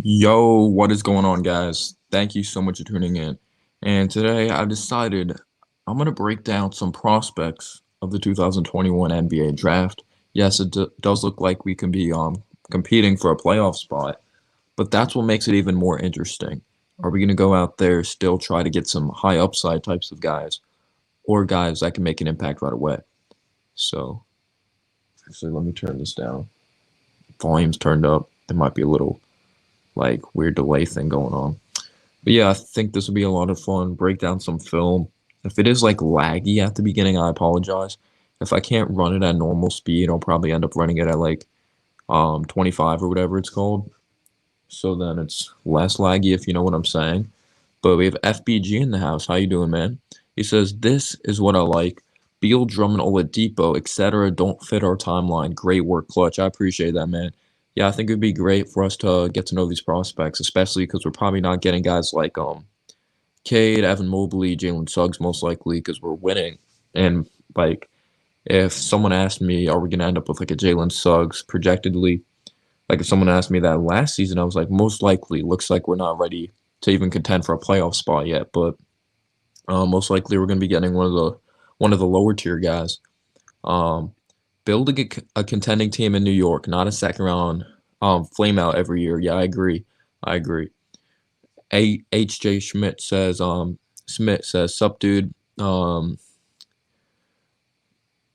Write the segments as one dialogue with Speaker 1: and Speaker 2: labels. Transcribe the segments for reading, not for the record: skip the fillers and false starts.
Speaker 1: Yo, what is going on, guys? Thank you so much for tuning in. And today I decided I'm going to break down some prospects of the 2021 NBA draft. Yes, it does look like we can be competing for a playoff spot, but that's what makes it even more interesting. Are we going to go out there still try to get some high upside types of guys or guys that can make an impact right away? So, actually, let me turn this down. Volume's turned up. There might be a little like weird delay thing going on. But yeah, I think this will be a lot of fun. Break down some film. If it is like laggy at the beginning, I apologize. If I can't run it at normal speed, I'll probably end up running it at like 25 or whatever it's called. So then it's less laggy if you know what I'm saying. But we have FBG in the house. How you doing, man? He says, "This is what I like. Beal, Drummond, Oladipo, etc. don't fit our timeline. Great work, Clutch. I appreciate that, man. Yeah, I think it'd be great for us to get to know these prospects, especially because we're probably not getting guys like Cade, Evan Mobley, Jalen Suggs most likely because we're winning. And like, if someone asked me, are we gonna end up with like a Jalen Suggs projectedly? Like if someone asked me that last season, I was like, most likely. Looks like we're not ready to even contend for a playoff spot yet, but most likely we're gonna be getting one of the lower tier guys. Um, Building a contending team in New York, not a second round flame out every year. Yeah, I agree. I agree. H.J. Smith says, "Sup, dude.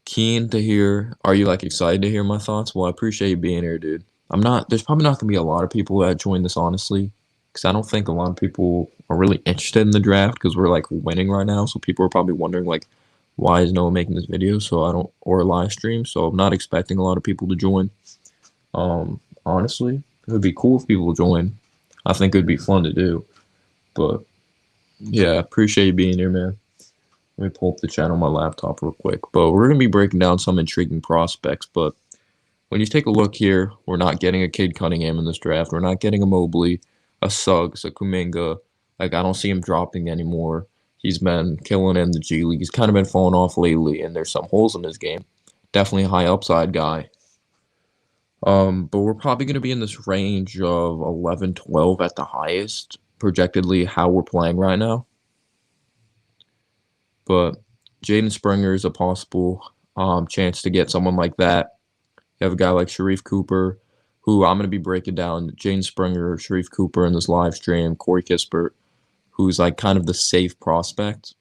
Speaker 1: Keen to hear. Are you like excited to hear my thoughts? Well, I appreciate you being here, dude. I'm not. There's probably not gonna be a lot of people that join this, honestly, because I don't think a lot of people are really interested in the draft because we're like winning right now. So people are probably wondering like, why is no one making this video? So I don't or live stream. So I'm not expecting a lot of people to join. Honestly, it would be cool if people join. I think it would be fun to do. But yeah, appreciate you being here, man. Let me pull up the chat on my laptop real quick. But we're gonna be breaking down some intriguing prospects. But when you take a look here, we're not getting a Cade Cunningham in this draft. We're not getting a Mobley, a Suggs, a Kuminga. Like I don't see him dropping anymore. He's been killing in the G League. He's kind of been falling off lately, and there's some holes in his game. Definitely a high upside guy. But we're probably going to be in this range of 11, 12 at the highest, projectedly how we're playing right now. But Jaden Springer is a possible chance to get someone like that. You have a guy like Sharif Cooper, who I'm going to be breaking down Jaden Springer, Sharif Cooper in this live stream, Cory Kissberg, who's like kind of the safe prospect.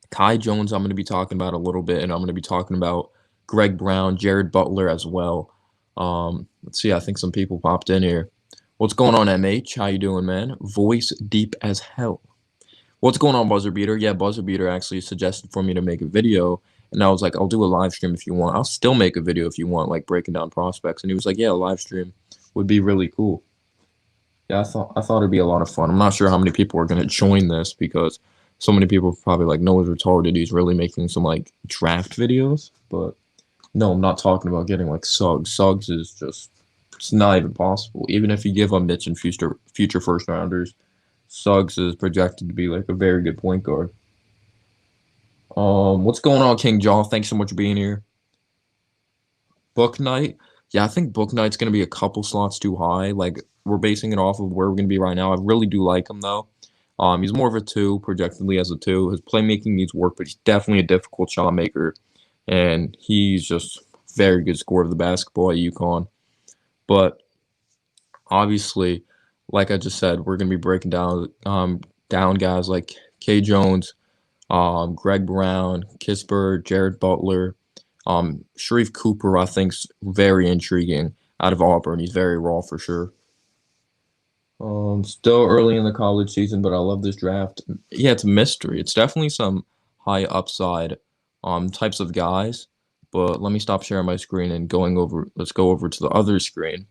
Speaker 1: Kai Jones, I'm going to be talking about a little bit, and I'm going to be talking about Greg Brown, Jared Butler as well. Let's see, I think some people popped in here. What's going on, MH? How you doing, man? Voice deep as hell. What's going on, Buzzer Beater? Yeah, Buzzer Beater actually suggested for me to make a video, and I was like, I'll do a live stream if you want. I'll still make a video if you want, like breaking down prospects. And he was like, yeah, a live stream would be really cool. Yeah, I thought it'd be a lot of fun. I'm not sure how many people are gonna join this because so many people are probably like, no one's retarded. He's really making some like draft videos, but no, I'm not talking about getting like Suggs. Suggs is just it's not even possible. Even if you give him Mitch and future first rounders, Suggs is projected to be like a very good point guard. What's going on, King Jaw? Thanks so much for being here. Book night. Yeah, I think book night's gonna be a couple slots too high. Like we're basing it off of where we're gonna be right now. I really do like him though. He's more of a two, projectedly as a two. His playmaking needs work, but he's definitely a difficult shot maker, and he's just very good scorer of the basketball at UConn. But obviously, like I just said, we're gonna be breaking down guys like K Jones, Greg Brown, Kissberg, Jared Butler, Sharif Cooper. I think's very intriguing out of Auburn. He's very raw for sure. Still early in the college season, but I love this draft. Yeah, it's a mystery. It's definitely some high upside types of guys. But let me stop sharing my screen and going over. Let's go over to the other screen.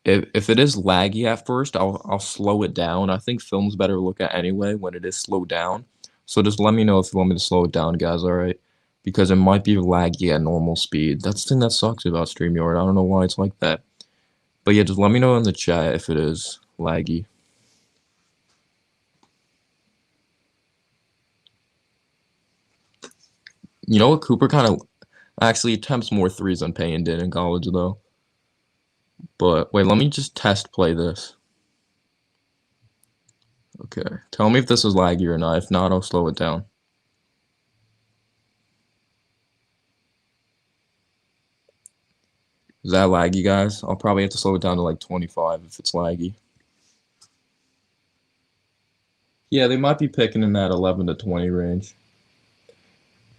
Speaker 1: If it is laggy at first, I'll slow it down. I think film's better to look at anyway when it is slowed down. So just let me know if you want me to slow it down, guys, all right? Because it might be laggy at normal speed. That's the thing that sucks about StreamYard. I don't know why it's like that. But yeah, just let me know in the chat if it is laggy. You know what? Cooper kind of actually attempts more threes than Payne did in college, though. But wait, let me just test play this. Okay. Tell me if this is laggy or not. If not, I'll slow it down. Is that laggy, guys? I'll probably have to slow it down to like 25 if it's laggy. Yeah, they might be picking in that 11 to 20 range.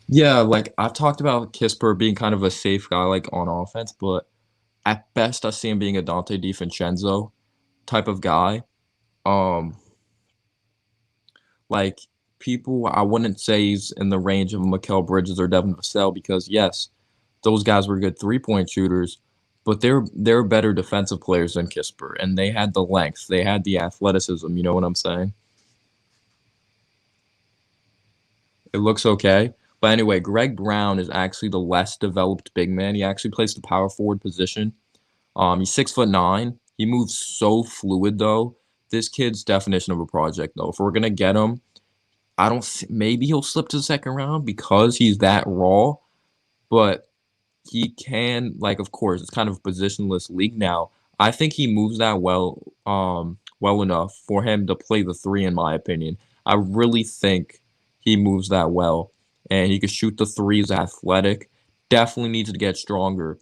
Speaker 1: Yeah, like I've talked about Kisper being kind of a safe guy, like on offense, but at best I see him being a Dante DiVincenzo type of guy. Um, like people, I wouldn't say he's in the range of Mikal Bridges or Devin Vassell because yes, those guys were good 3-point shooters, but they're better defensive players than Kisper, and they had the length, they had the athleticism. You know what I'm saying? It looks okay. But anyway, Greg Brown is actually the less developed big man. He actually plays the power forward position. He's 6'9". He moves so fluid though. This kid's definition of a project though. If we're gonna get him, I don't. Maybe he'll slip to the second round because he's that raw. But he can, like, of course, it's kind of a positionless league now. I think he moves that well enough for him to play the three, in my opinion. I really think he moves that well, and he can shoot the three. He's athletic. Definitely needs to get stronger.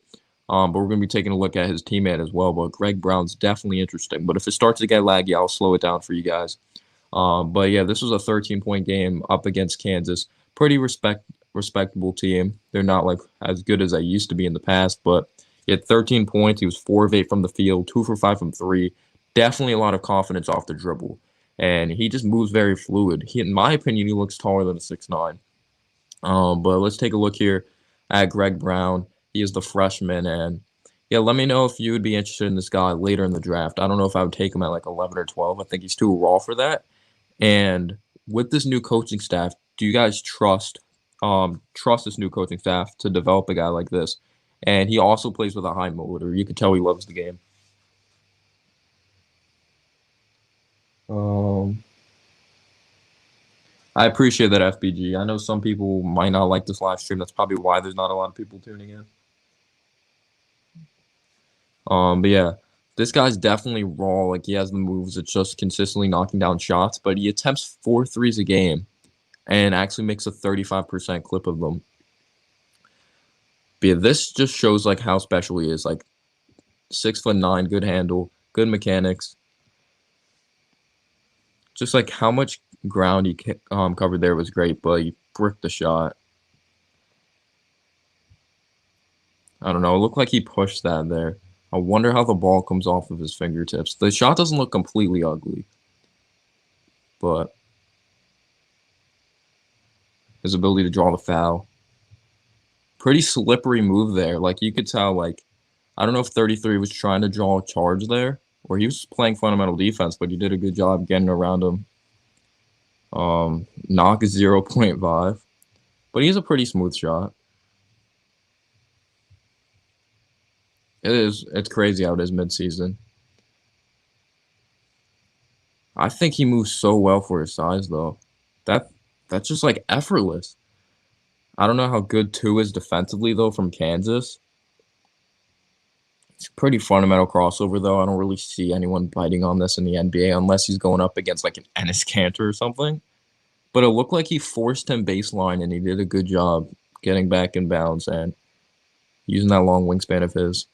Speaker 1: But we're going to be taking a look at his teammate as well. But Greg Brown's definitely interesting. But if it starts to get laggy, I'll slow it down for you guys. But yeah, this was a 13-point game up against Kansas. Pretty respectable team. They're not like as good as I used to be in the past, but he had 13 points. He was 4 of 8 from the field, 2 for 5 from three. Definitely a lot of confidence off the dribble, and he just moves very fluid. In my opinion, he looks taller than a 6'9". But let's take a look here at Greg Brown. He is the freshman, and yeah, let me know if you would be interested in this guy later in the draft. I don't know if I would take him at like 11 or 12. I think he's too raw for that. And with this new coaching staff, do you guys trust this new coaching staff to develop a guy like this? And he also plays with a high motor. You can tell he loves the game. Um, I appreciate that, FBG. I know some people might not like this live stream. That's probably why there's not a lot of people tuning in. But yeah, this guy's definitely raw. Like he has the moves. It's just consistently knocking down shots. But he attempts 4 threes a game and actually makes a 35% clip of them. But yeah, this just shows like how special he is. Like 6'9", good handle, good mechanics. Just like how much ground he covered there was great, but he bricked the shot. I don't know. It looked like he pushed that there. I wonder how the ball comes off of his fingertips. The shot doesn't look completely ugly, but his ability to draw the foul. Pretty slippery move there. Like you could tell, like, I don't know if 33 was trying to draw a charge there or he was playing fundamental defense, but he did a good job getting around him. Knock is 0.5, but he's a pretty smooth shot. It is. It's crazy how it is midseason. I think he moves so well for his size, though. That that's just like effortless. I don't know how good 2 is defensively though from Kansas. It's pretty fundamental crossover though. I don't really see anyone biting on this in the NBA unless he's going up against like an Enes Kanter or something. But it looked like he forced him baseline and he did a good job getting back in bounds and using that long wingspan of his.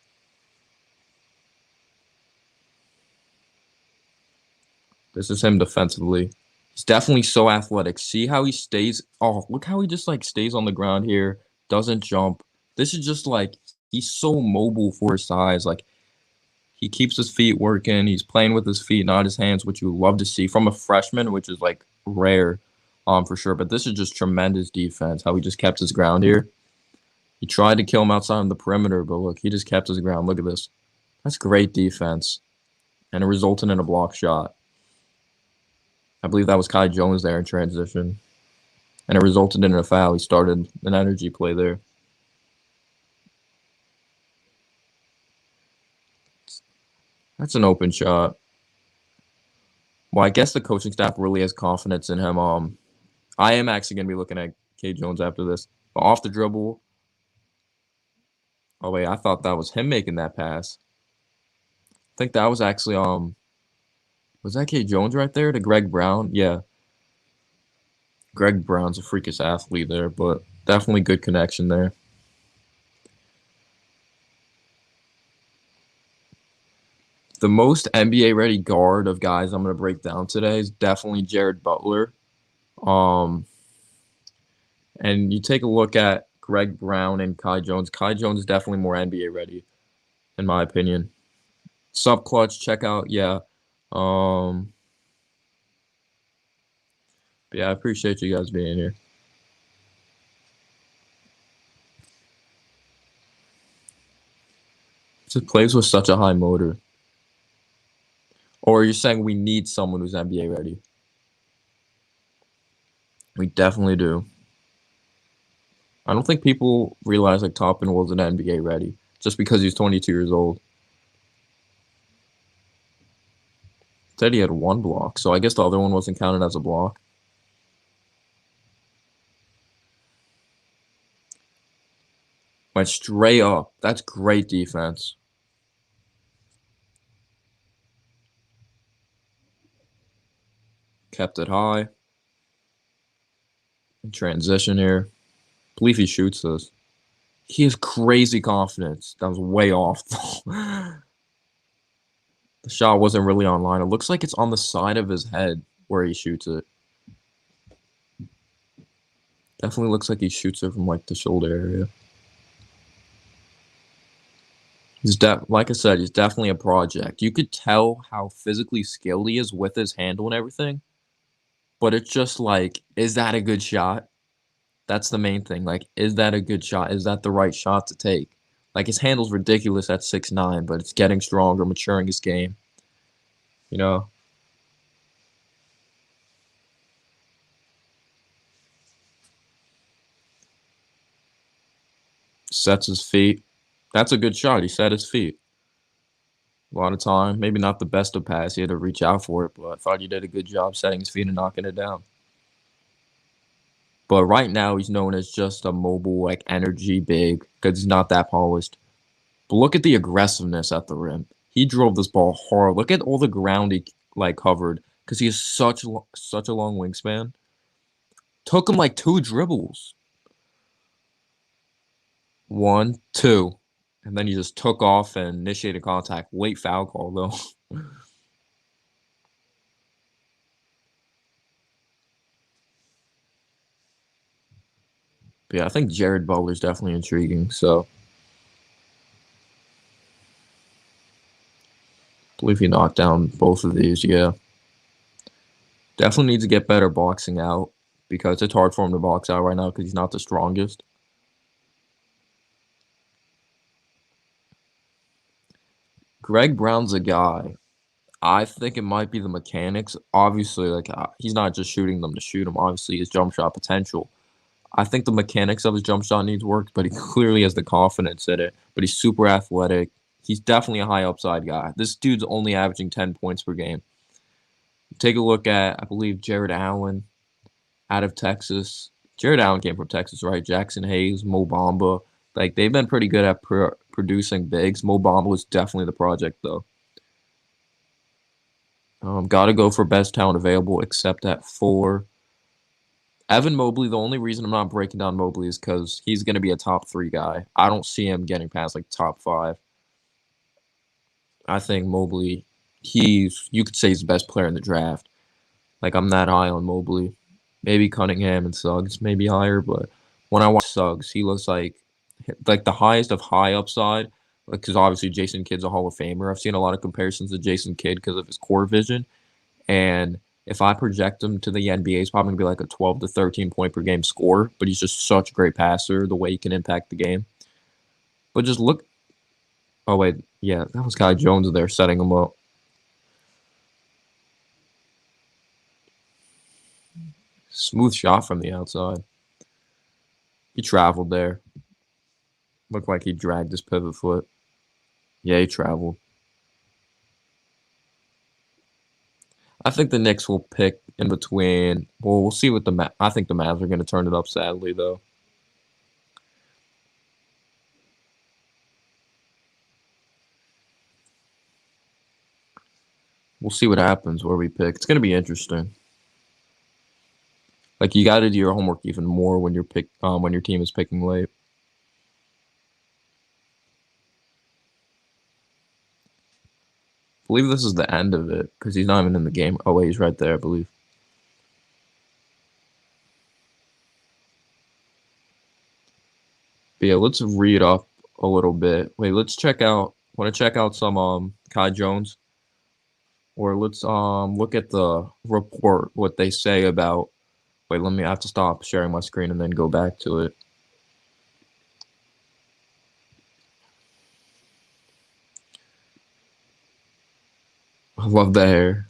Speaker 1: This is him defensively. He's definitely so athletic. See how he stays. Oh, look how he just like stays on the ground here. Doesn't jump. This is just like he's so mobile for his size. Like he keeps his feet working. He's playing with his feet, not his hands, which you love to see from a freshman, which is like rare, for sure. But this is just tremendous defense. How he just kept his ground here. He tried to kill him outside on the perimeter, but look, he just kept his ground. Look at this. That's great defense, and it resulted in a block shot. I believe that was Kai Jones there in transition, and it resulted in a foul. He started an energy play there. That's an open shot. Well, I guess the coaching staff really has confidence in him. I am actually going to be looking at K. Jones after this. But off the dribble. Oh, wait, I thought that was him making that pass. think that was actually was that K Jones right there to Greg Brown? Yeah, Greg Brown's a freakish athlete there, but definitely good connection there. The most NBA ready guard of guys I'm gonna break down today is definitely Jared Butler. Um, and you take a look at Greg Brown and Kai Jones. Kai Jones is definitely more NBA ready, in my opinion. Sub clutch, check out, yeah. Um, but yeah, I appreciate you guys being here. Just plays with such a high motor. Or you're saying we need someone who's NBA ready? We definitely do. I don't think people realize like Toppin wasn't NBA ready just because he's 22 years old. Said he had one block, so I guess the other one wasn't counted as a block. Went straight up. That's great defense. Kept it high. In transition here. Believe he shoots this. He has crazy confidence. That was way off. The shot wasn't really online. It looks like it's on the side of his head where he shoots it. Definitely looks like he shoots it from like the shoulder area. He's like I said, he's definitely a project. You could tell how physically skilled he is with his handle and everything. But it's just like, is that a good shot? That's the main thing. Like, is that a good shot? Is that the right shot to take? Like, his handle's ridiculous at 6'9", but it's getting stronger, maturing his game. You know? Sets his feet. That's a good shot. He set his feet. A lot of time. Maybe not the best of pass. He had to reach out for it, but I thought he did a good job setting his feet and knocking it down. But right now, he's known as just a mobile, like, energy big because he's not that polished. But look at the aggressiveness at the rim. He drove this ball hard. Look at all the ground he like covered because he has such a long wingspan. Took him like 2 dribbles. 1, 2. And then he just took off and initiated contact. Late foul call, though. But yeah, I think Jared Butler's definitely intriguing. So, I believe he knocked down both of these. Yeah. Definitely needs to get better boxing out because it's hard for him to box out right now because he's not the strongest. Greg Brown's a guy. I think it might be the mechanics. Obviously, like he's not just shooting them to shoot them. Obviously, his jump shot potential. I think the mechanics of his jump shot needs work, but he clearly has the confidence in it. But he's super athletic. He's definitely a high upside guy. This dude's only averaging 10 points per game. Take a look at, I believe, Jared Allen out of Texas. Jared Allen came from Texas, right? Jackson Hayes, Mo Bamba. Like, they've been pretty good at producing bigs. Mo Bamba was definitely the project, though. Got to go for best talent available, except at 4. Evan Mobley, the only reason I'm not breaking down Mobley is because he's going to be a top 3 guy. I don't see him getting past, like, top 5. I think Mobley, you could say he's the best player in the draft. Like, I'm that high on Mobley. Maybe Cunningham and Suggs, maybe higher, but when I watch Suggs, he looks like the highest of high upside, because obviously Jason Kidd's a Hall of Famer. I've seen a lot of comparisons to Jason Kidd because of his core vision, and if I project him to the NBA, he's probably going to be like a 12 to 13 point per game scorer, but he's just such a great passer, the way he can impact the game. But just look. Oh, wait. Yeah, that was Kai Jones there setting him up. Smooth shot from the outside. He traveled there. Looked like he dragged his pivot foot. Yeah, he traveled. I think the Knicks will pick in between. Well, we'll see what I think the Mavs are going to turn it up, sadly, though. we'll see what happens where we pick. It's gonna be interesting. Like you got to do your homework even more when when your team is picking late. I believe this is the end of it because he's not even in the game. Oh wait, he's right there, I believe. But yeah, let's read up a little bit. Wait, let's check out. Want to check out some Kai Jones, or let's look at the report what they say about. Wait, I have to stop sharing my screen and then go back to it. I love the hair.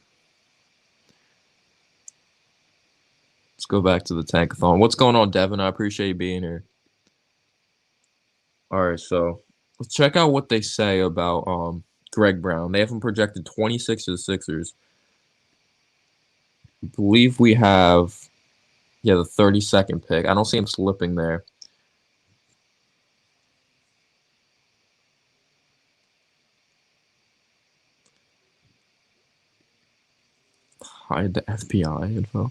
Speaker 1: Let's go back to the tankathon. What's going on, Devin? I appreciate you being here. All right, so let's check out what they say about Greg Brown. They have him projected 26 to the Sixers. I believe we have, the 32nd pick. I don't see him slipping there. Hide the FBI info.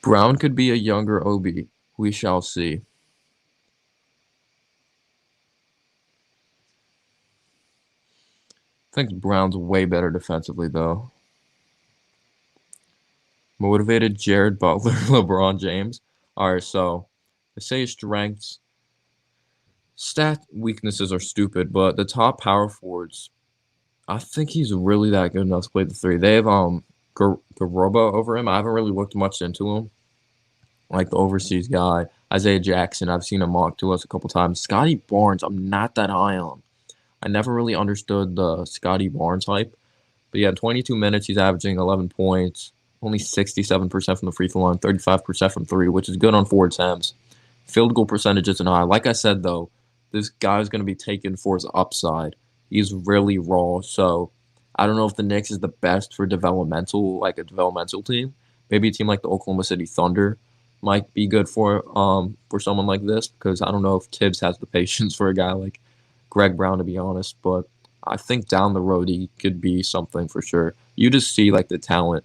Speaker 1: Brown could be a younger Obi. We shall see. I think Brown's way better defensively, though. Motivated Jared Butler, LeBron James. All right, so they say his strengths. Stat weaknesses are stupid, but the top power forwards, I think he's really that good enough to play the three. They have Garoba over him. I haven't really looked much into him. Like the overseas guy, Isaiah Jackson, I've seen him mock to us a couple times. Scotty Barnes, I'm not that high on. I never really understood the Scotty Barnes hype. But yeah, 22 minutes, he's averaging 11 points, only 67% from the free throw line, 35% from three, which is good on 4 attempts. Field goal percentage isn't high. Like I said, though, this guy's going to be taken for his upside. He's really raw, so I don't know if the Knicks is the best for developmental, like a developmental team. Maybe a team like the Oklahoma City Thunder might be good for someone like this, because I don't know if Tibbs has the patience for a guy like Greg Brown, to be honest, but I think down the road he could be something for sure. You just see like the talent.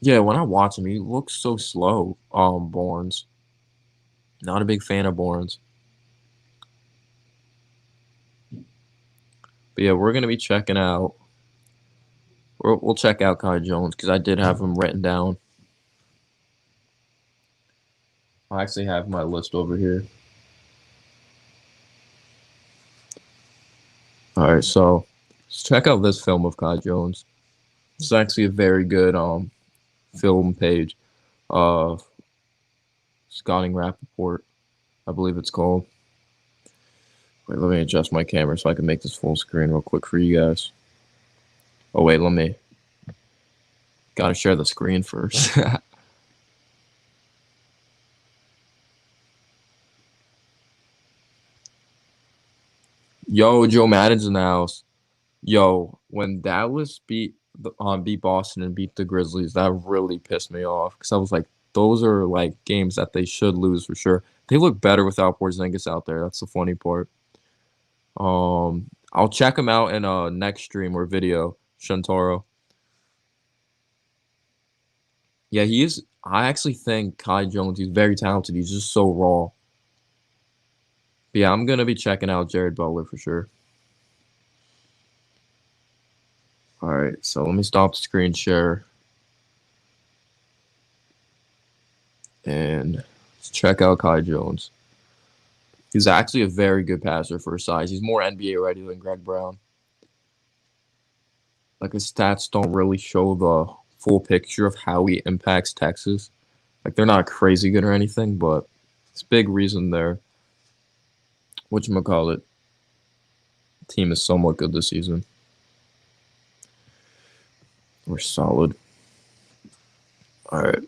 Speaker 1: Yeah, when I watch him, he looks so slow. Barnes. Not a big fan of Barnes. But yeah, we're gonna be checking out. We'll check out Kai Jones because I did have him written down. I actually have my list over here. All right, so let's check out this film of Kai Jones. It's actually a very good film page of Scotting Rappaport, I believe it's called. Wait, let me adjust my camera so I can make this full screen real quick for you guys. Oh, wait, gotta share the screen first. Yo, Joe Madden's in the house. Yo, when Dallas beat Boston and beat the Grizzlies, that really pissed me off because I was like, those are like games that they should lose for sure. They look better without Porzingis out there. That's the funny part. I'll check him out in a next stream or video, Shantaro. Yeah, he is. I actually think Kai Jones, he's very talented. He's just so raw. But yeah, I'm gonna be checking out Jared Butler for sure. All right, so let me stop the screen share. And let's check out Kai Jones. He's actually a very good passer for his size. He's more NBA ready than Greg Brown. Like his stats don't really show the full picture of how he impacts Texas. Like they're not crazy good or anything, but it's a big reason their whatchamacallit team is somewhat good this season. We're solid. All right.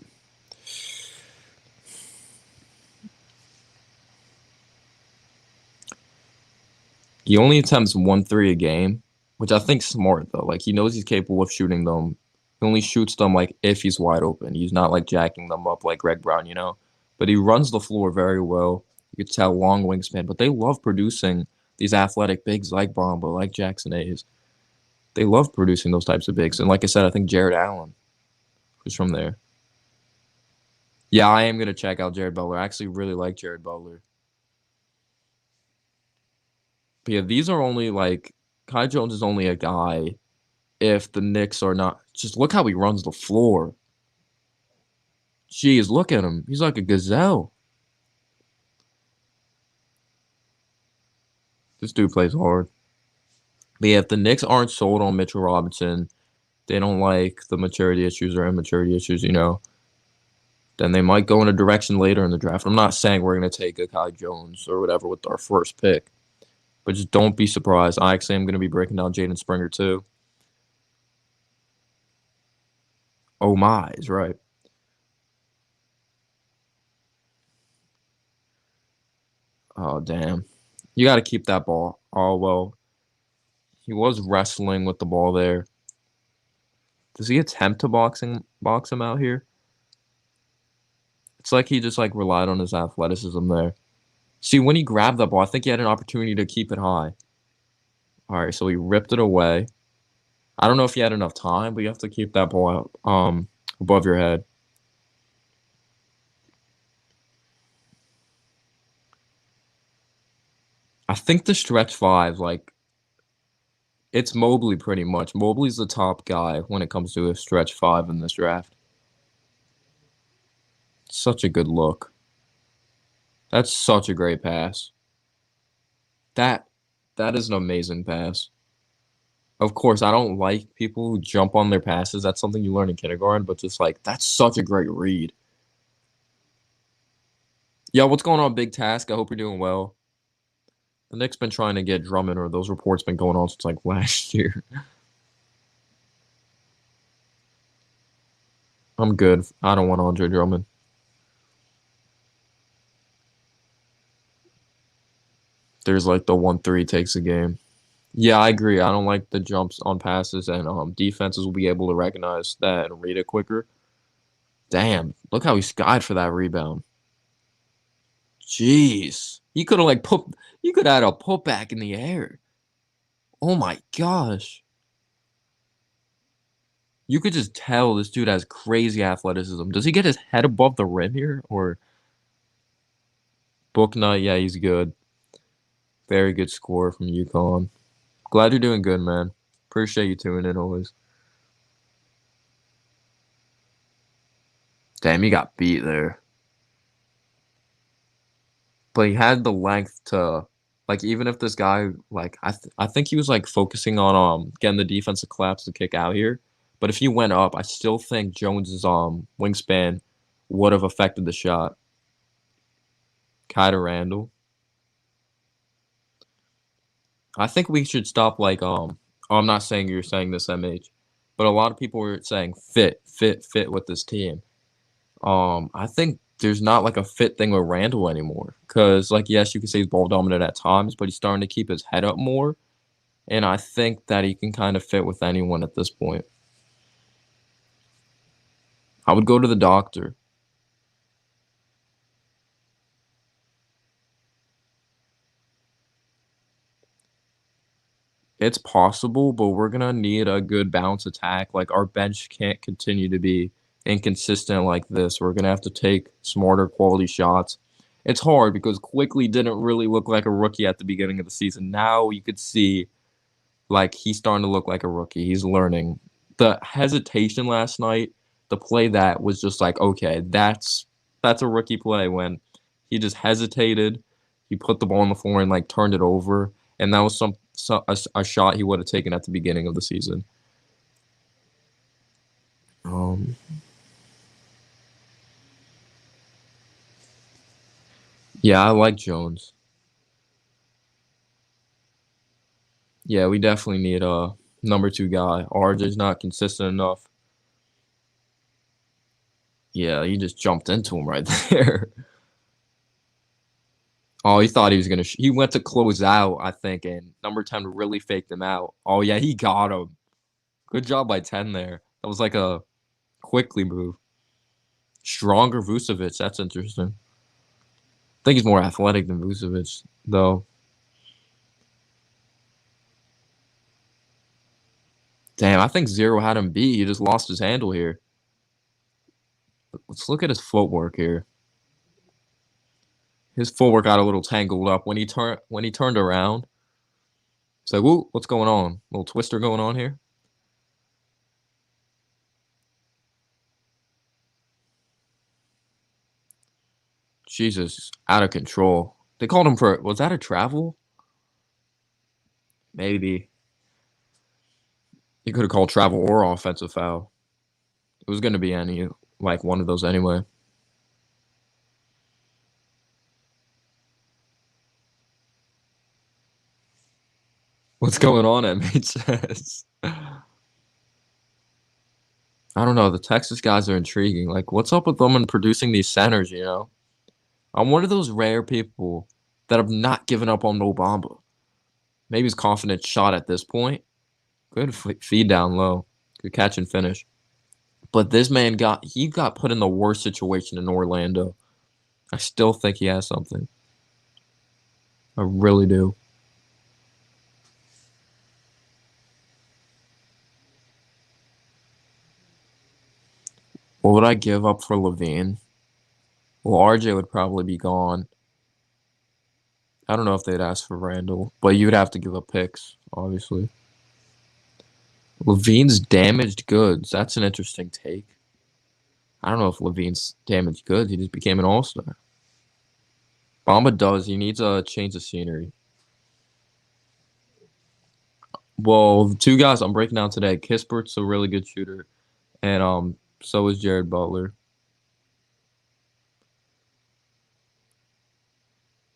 Speaker 1: He only attempts 1-3 a game, which I think's smart though. Like he knows he's capable of shooting them. He only shoots them like if he's wide open. He's not like jacking them up like Greg Brown, But he runs the floor very well. You could tell long wingspan, but they love producing these athletic bigs like Bamba, like Jackson Hayes. they love producing those types of bigs. And like I said, I think Jared Allen is from there. Yeah, I am going to check out Jared Butler. I actually really like Jared Butler. But yeah, these are only like Kai Jones is only a guy if the Knicks are not. Just look how he runs the floor. Jeez, look at him. He's like a gazelle. This dude plays hard. But yeah, if the Knicks aren't sold on Mitchell Robinson, they don't like the maturity issues or immaturity issues, then they might go in a direction later in the draft. I'm not saying we're going to take a Kai Jones or whatever with our first pick, but just don't be surprised. I actually am going to be breaking down Jaden Springer too. Oh my, is right. Oh, damn. You got to keep that ball. Oh, well, he was wrestling with the ball there. Does he attempt to box him out here? It's like he just like relied on his athleticism there. See, when he grabbed that ball, I think he had an opportunity to keep it high. All right, so he ripped it away. I don't know if he had enough time, but you have to keep that ball out, above your head. I think the stretch five, like, it's Mobley pretty much. Mobley's the top guy when it comes to a stretch five in this draft. Such a good look. That's such a great pass. That that is an amazing pass. Of course, I don't like people who jump on their passes. That's something you learn in kindergarten, but just like that's such a great read. Yeah, what's going on, Big Task? I hope you're doing well. The Knicks been trying to get Drummond, or those reports been going on since like last year. I'm good. I don't want Andre Drummond. There's like the 1-3 takes a game. Yeah, I agree. I don't like the jumps on passes, and defenses will be able to recognize that and read it quicker. Damn, look how he skied for that rebound. Jeez, he could have had a putback in the air. Oh my gosh, you could just tell this dude has crazy athleticism. Does he get his head above the rim here, or Booknight? Yeah, he's good. Very good score from UConn. Glad you're doing good, man. Appreciate you tuning in always. Damn, he got beat there. But he had the length to, like, even if this guy, like, I think he was like focusing on getting the defense to collapse to kick out here. But if he went up, I still think Jones's wingspan would have affected the shot. Kyder Randall. I think we should stop like I'm not saying you're saying this, MH, but a lot of people were saying fit with this team. I think there's not like a fit thing with Randall anymore. Cause like yes, you can say he's ball dominant at times, but he's starting to keep his head up more. And I think that he can kind of fit with anyone at this point. I would go to the doctor. It's possible, but we're gonna need a good bounce attack. Like our bench can't continue to be inconsistent like this. We're gonna have to take smarter quality shots. It's hard because Quickly didn't really look like a rookie at the beginning of the season. Now you could see like he's starting to look like a rookie. He's learning. The hesitation last night, the play that was just like, okay, that's a rookie play when he just hesitated. He put the ball on the floor and like turned it over, and that was a shot he would have taken at the beginning of the season. Yeah, I like Jones. Yeah, we definitely need a number two guy. RJ's not consistent enough. Yeah, he just jumped into him right there. Oh, he thought he was gonna. He went to close out, I think, and number 10 really faked him out. Oh yeah, he got him. Good job by 10 there. That was like a quickly move. Stronger Vucevic. That's interesting. I think he's more athletic than Vucevic, though. Damn, I think Zero had him beat. He just lost his handle here. Let's look at his footwork here. His footwork got a little tangled up when he turned around. It's like, whoa, what's going on? Little twister going on here. Jesus, out of control. They called him for, was that a travel? Maybe. He could have called travel or offensive foul. It was going to be any, like one of those anyway. What's going on at MHS? I don't know. The Texas guys are intriguing. Like, what's up with them and producing these centers, you know? I'm one of those rare people that have not given up on Obama. Maybe his confidence shot at this point. Good feed down low. Good catch and finish. But this man got put in the worst situation in Orlando. I still think he has something. I really do. What would I give up for Levine? Well, RJ would probably be gone. I don't know if they'd ask for Randall, but you'd have to give up picks, obviously. Levine's damaged goods. That's an interesting take. I don't know if Levine's damaged goods. He just became an all-star. Bamba does. He needs a change of scenery. Well, the two guys I'm breaking down today, Kisberg's a really good shooter, and so is Jared Butler.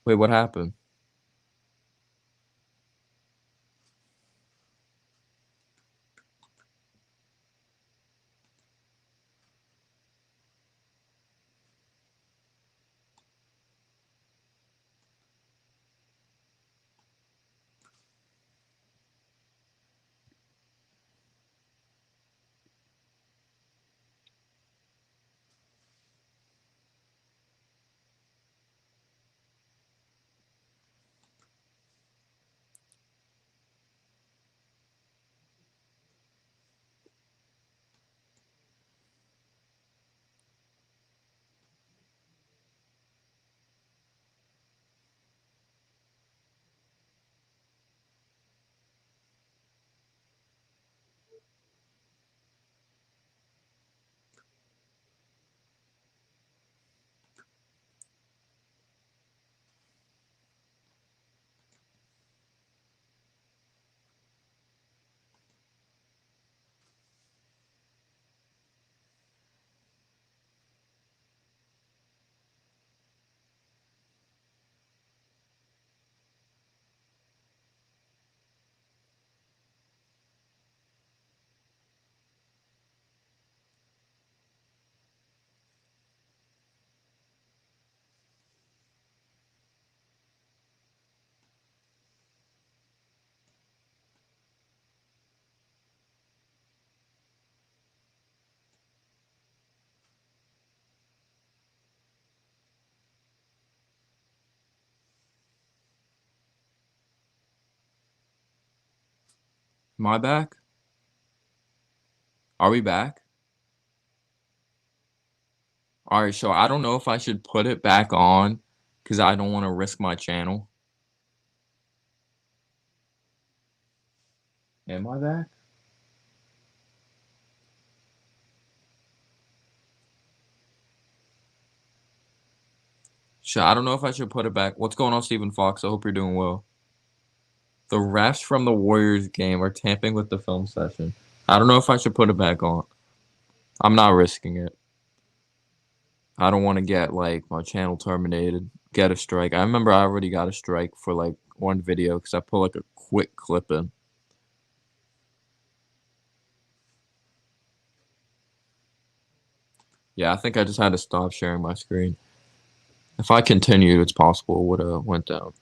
Speaker 1: Wait, what happened? Am I back? Are we back? All right, so I don't know if I should put it back on because I don't want to risk my channel. Am I back? So I don't know if I should put it back. What's going on, Stephen Fox? I hope you're doing well. The refs from the Warriors game are tampering with the film session. I don't know if I should put it back on. I'm not risking it. I don't want to get like my channel terminated, get a strike. I remember I already got a strike for like one video because I put like a quick clip in. Yeah, I think I just had to stop sharing my screen. If I continued, it's possible it would have went down.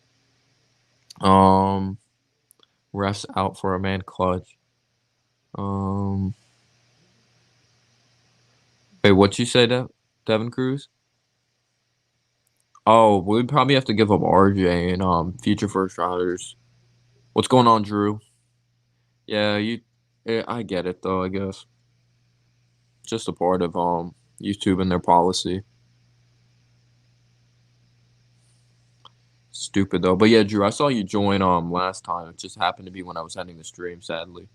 Speaker 1: Refs out for a man clutch. Wait, what'd you say, Devin Cruz? Oh, we'd probably have to give up RJ and future first rounders. What's going on, Drew? Yeah, I get it though, I guess. Just a part of YouTube and their policy. Stupid though. But yeah, Drew, I saw you join last time. It just happened to be when I was ending the stream, sadly.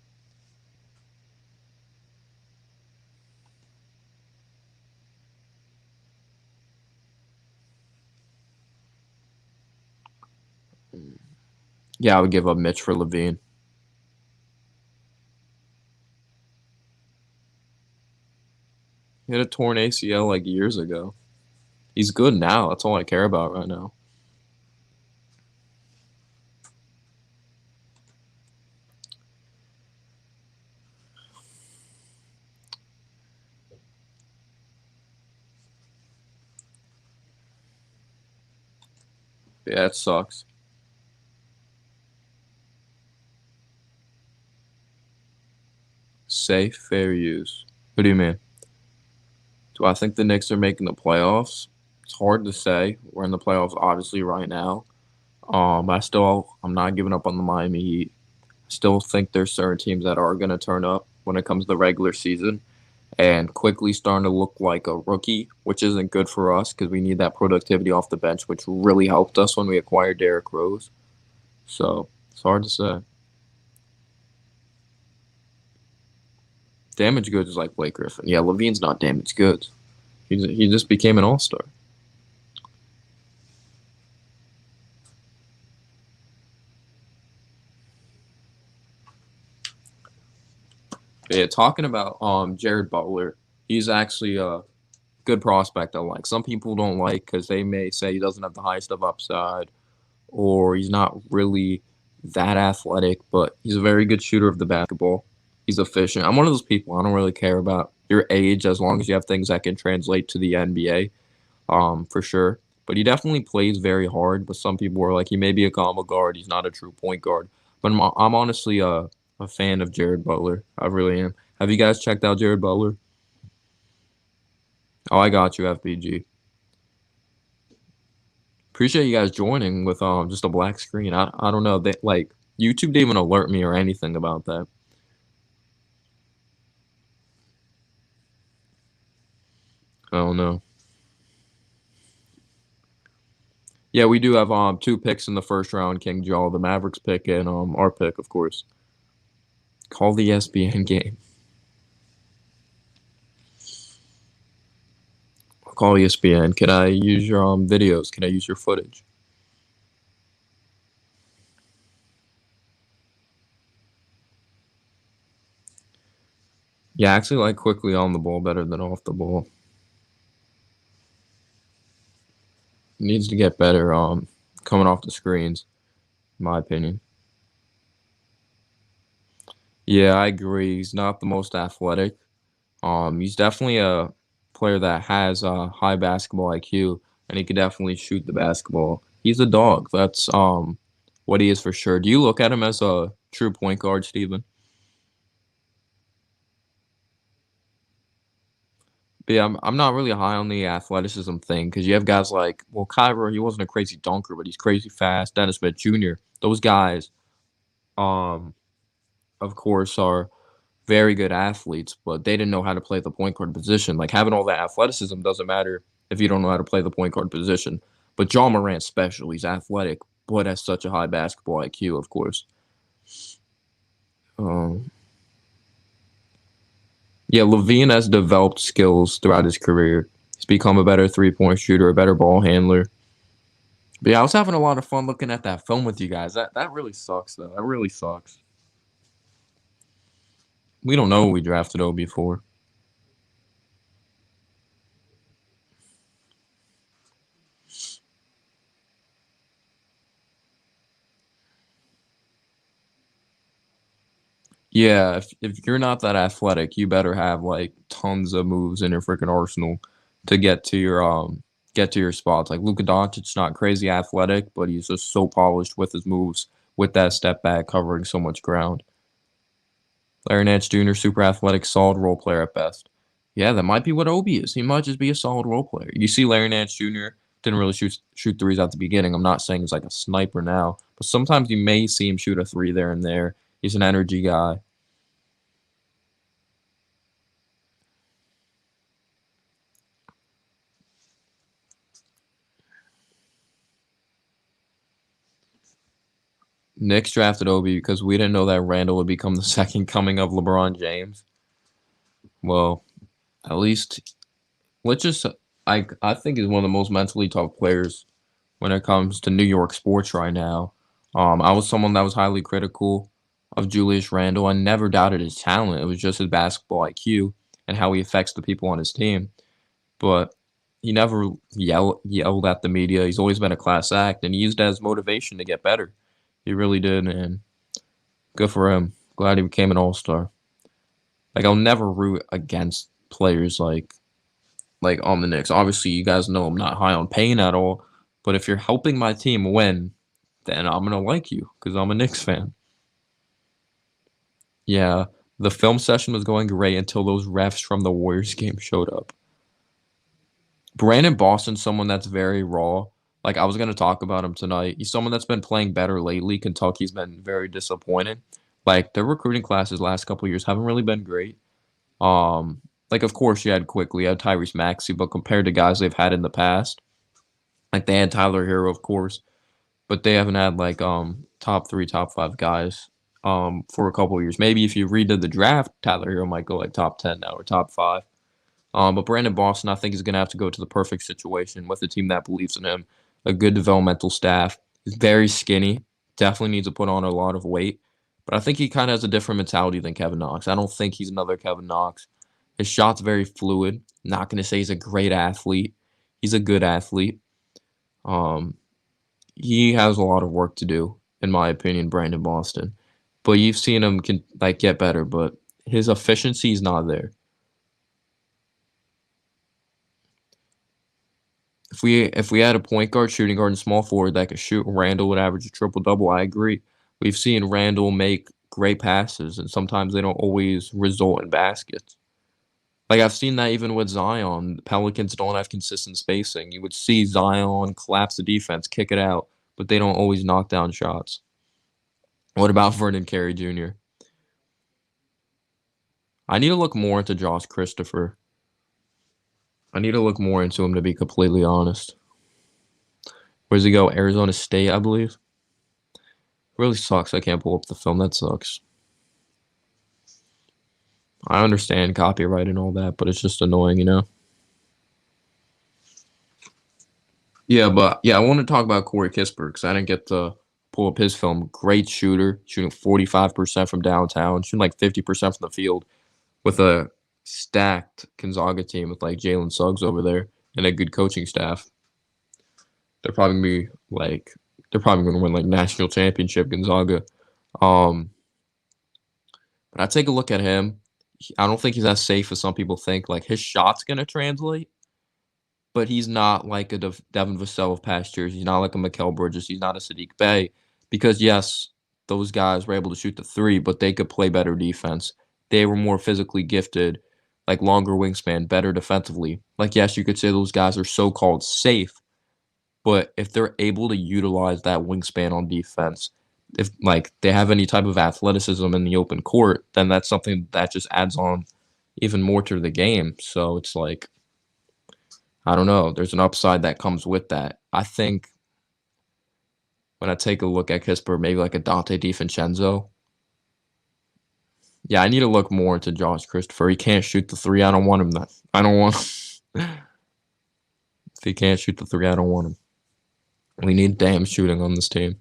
Speaker 1: Yeah, I would give up Mitch for Levine. He had a torn ACL like years ago. He's good now. That's all I care about right now. Yeah, it sucks. Safe, fair use. What do you mean? Do I think the Knicks are making the playoffs? It's hard to say. We're in the playoffs obviously right now. I'm not giving up on the Miami Heat. Still think there's certain teams that are going to turn up when it comes to the regular season, and quickly starting to look like a rookie, which isn't good for us because we need that productivity off the bench, which really helped us when we acquired Derrick Rose. So it's hard to say. Damaged goods is like Blake Griffin. Yeah, Levine's not damaged goods. He just became an all-star. Yeah, talking about Jared Butler, he's actually a good prospect I like. Some people don't like because they may say he doesn't have the highest of upside or he's not really that athletic, but he's a very good shooter of the basketball. He's efficient. I'm one of those people. I don't really care about your age as long as you have things that can translate to the NBA, for sure. But he definitely plays very hard. But some people are like, he may be a combo guard. He's not a true point guard. But I'm honestly a fan of Jared Butler. I really am. Have you guys checked out Jared Butler? Oh, I got you, FBG. Appreciate you guys joining with just a black screen. I don't know. They like YouTube didn't even alert me or anything about that. I don't know. Yeah, we do have two picks in the first round, King Jaw, the Mavericks pick and our pick, of course. Call the SBN game. Call ESPN. Can I use your videos? Can I use your footage? Yeah, I actually like quickly on the ball better than off the ball. Needs to get better coming off the screens, in my opinion. Yeah, I agree. He's not the most athletic. He's definitely a player that has a high basketball IQ, and he could definitely shoot the basketball. He's a dog. That's what he is for sure. Do you look at him as a true point guard, Steven? But yeah, I'm not really high on the athleticism thing because you have guys like, well, Kyra, he wasn't a crazy dunker, but he's crazy fast. Dennis Smith Jr. Those guys, um, of course, are very good athletes, but they didn't know how to play the point guard position. Like having all that athleticism doesn't matter if you don't know how to play the point guard position. But John Morant's special. He's athletic, but has such a high basketball IQ, of course. Um, yeah, Levine has developed skills throughout his career. He's become a better three-point shooter, a better ball handler. But yeah, I was having a lot of fun looking at that film with you guys. That really sucks, though. That really sucks. We don't know what we drafted Obi for. Yeah, if you're not that athletic, you better have like tons of moves in your freaking arsenal to get to your spots. Like Luka Doncic's not crazy athletic, but he's just so polished with his moves with that step back covering so much ground. Larry Nance Jr. super athletic, solid role player at best. Yeah, that might be what Obi is. He might just be a solid role player. You see Larry Nance Jr. didn't really shoot threes at the beginning. I'm not saying he's like a sniper now, but sometimes you may see him shoot a three there and there. He's an energy guy. Knicks drafted Obi because we didn't know that Randall would become the second coming of LeBron James. Well, at least let's just I think he's one of the most mentally tough players when it comes to New York sports right now. I was someone that was highly critical of Julius Randle. I never doubted his talent. It was just his basketball IQ and how he affects the people on his team. But he never yelled at the media. He's always been a class act, and he used it as motivation to get better. He really did, and good for him. Glad he became an all-star. Like I'll never root against players like on the Knicks. Obviously, you guys know I'm not high on Payne at all, but if you're helping my team win, then I'm gonna like you because I'm a Knicks fan. Yeah, the film session was going great until those refs from the Warriors game showed up. Brandon Boston's someone that's very raw. Like I was gonna talk about him tonight. He's someone that's been playing better lately. Kentucky's been very disappointed. Like their recruiting classes last couple years haven't really been great. Like of course you had Quickly, you had Tyrese Maxey, but compared to guys they've had in the past, like they had Tyler Hero, of course, but they haven't had like top three, top five guys for a couple of years. Maybe if you redid the draft, Tyler Hero might go like top 10 now or top five. But Brandon Boston, I think, is going to have to go to the perfect situation with a team that believes in him, a good developmental staff. He's very skinny, definitely needs to put on a lot of weight. But I think he kind of has a different mentality than Kevin Knox. I don't think he's another Kevin Knox. His shot's very fluid. Not going to say he's a great athlete. He's a good athlete. Um, he has a lot of work to do, in my opinion, Brandon Boston. But you've seen him get better, but his efficiency is not there. If we had a point guard, shooting guard, and small forward that could shoot, Randall would average a triple double. I agree. We've seen Randall make great passes, and sometimes they don't always result in baskets. Like I've seen that even with Zion. The Pelicans don't have consistent spacing. You would see Zion collapse the defense, kick it out, but they don't always knock down shots. What about Vernon Carey Jr.? I need to look more into Josh Christopher. I need to look more into him to be completely honest. Where's he go? Arizona State, I believe. Really sucks. I can't pull up the film. That sucks. I understand copyright and all that, but it's just annoying, you know? Yeah, but yeah, I want to talk about Cory Kissberg because I didn't get to pull up his film. Great shooter, shooting 45% from downtown, shooting like 50% from the field with a stacked Gonzaga team with like Jalen Suggs over there and a good coaching staff. They're probably gonna be like they're probably gonna win like national championship Gonzaga. Um, but I take a look at him. I don't think he's as safe as some people think. Like his shot's gonna translate, but he's not like a Devin Vassell of past years. He's not like a Mikal Bridges. He's not a Sadiq Bey. Because yes, those guys were able to shoot the three, but they could play better defense. They were more physically gifted, like longer wingspan, better defensively. Like yes, you could say those guys are so-called safe, but if they're able to utilize that wingspan on defense, if like they have any type of athleticism in the open court, then that's something that just adds on even more to the game. So it's like I don't know. There's an upside that comes with that. I think when I take a look at Kisper, maybe like a Dante DiVincenzo. Yeah, I need to look more into Josh Christopher. He can't shoot the three. I don't want him. I don't want him. If he can't shoot the three, I don't want him. We need damn shooting on this team.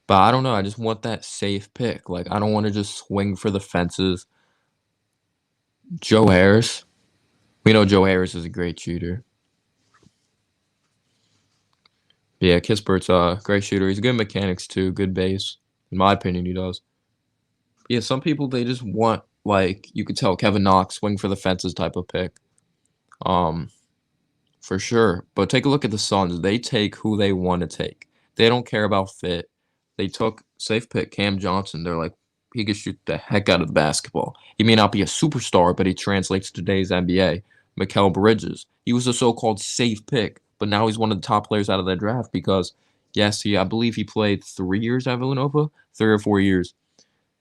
Speaker 1: But I don't know. I just want that safe pick. Like, I don't want to just swing for the fences. Joe Harris. We know Joe Harris is a great shooter. Yeah, Kispert's a great shooter. He's good mechanics, too. Good base. In my opinion, he does. Yeah, some people, they just want, like, you could tell Kevin Knox, swing for the fences type of pick. For sure. But take a look at the Suns. They take who they want to take. They don't care about fit. They took safe pick Cam Johnson. They're like, he could shoot the heck out of the basketball. He may not be a superstar, but he translates to today's NBA. Mikal Bridges. He was a so-called safe pick, but now he's one of the top players out of that draft because, yes, I believe he played 3 years at Villanova, 3 or 4 years.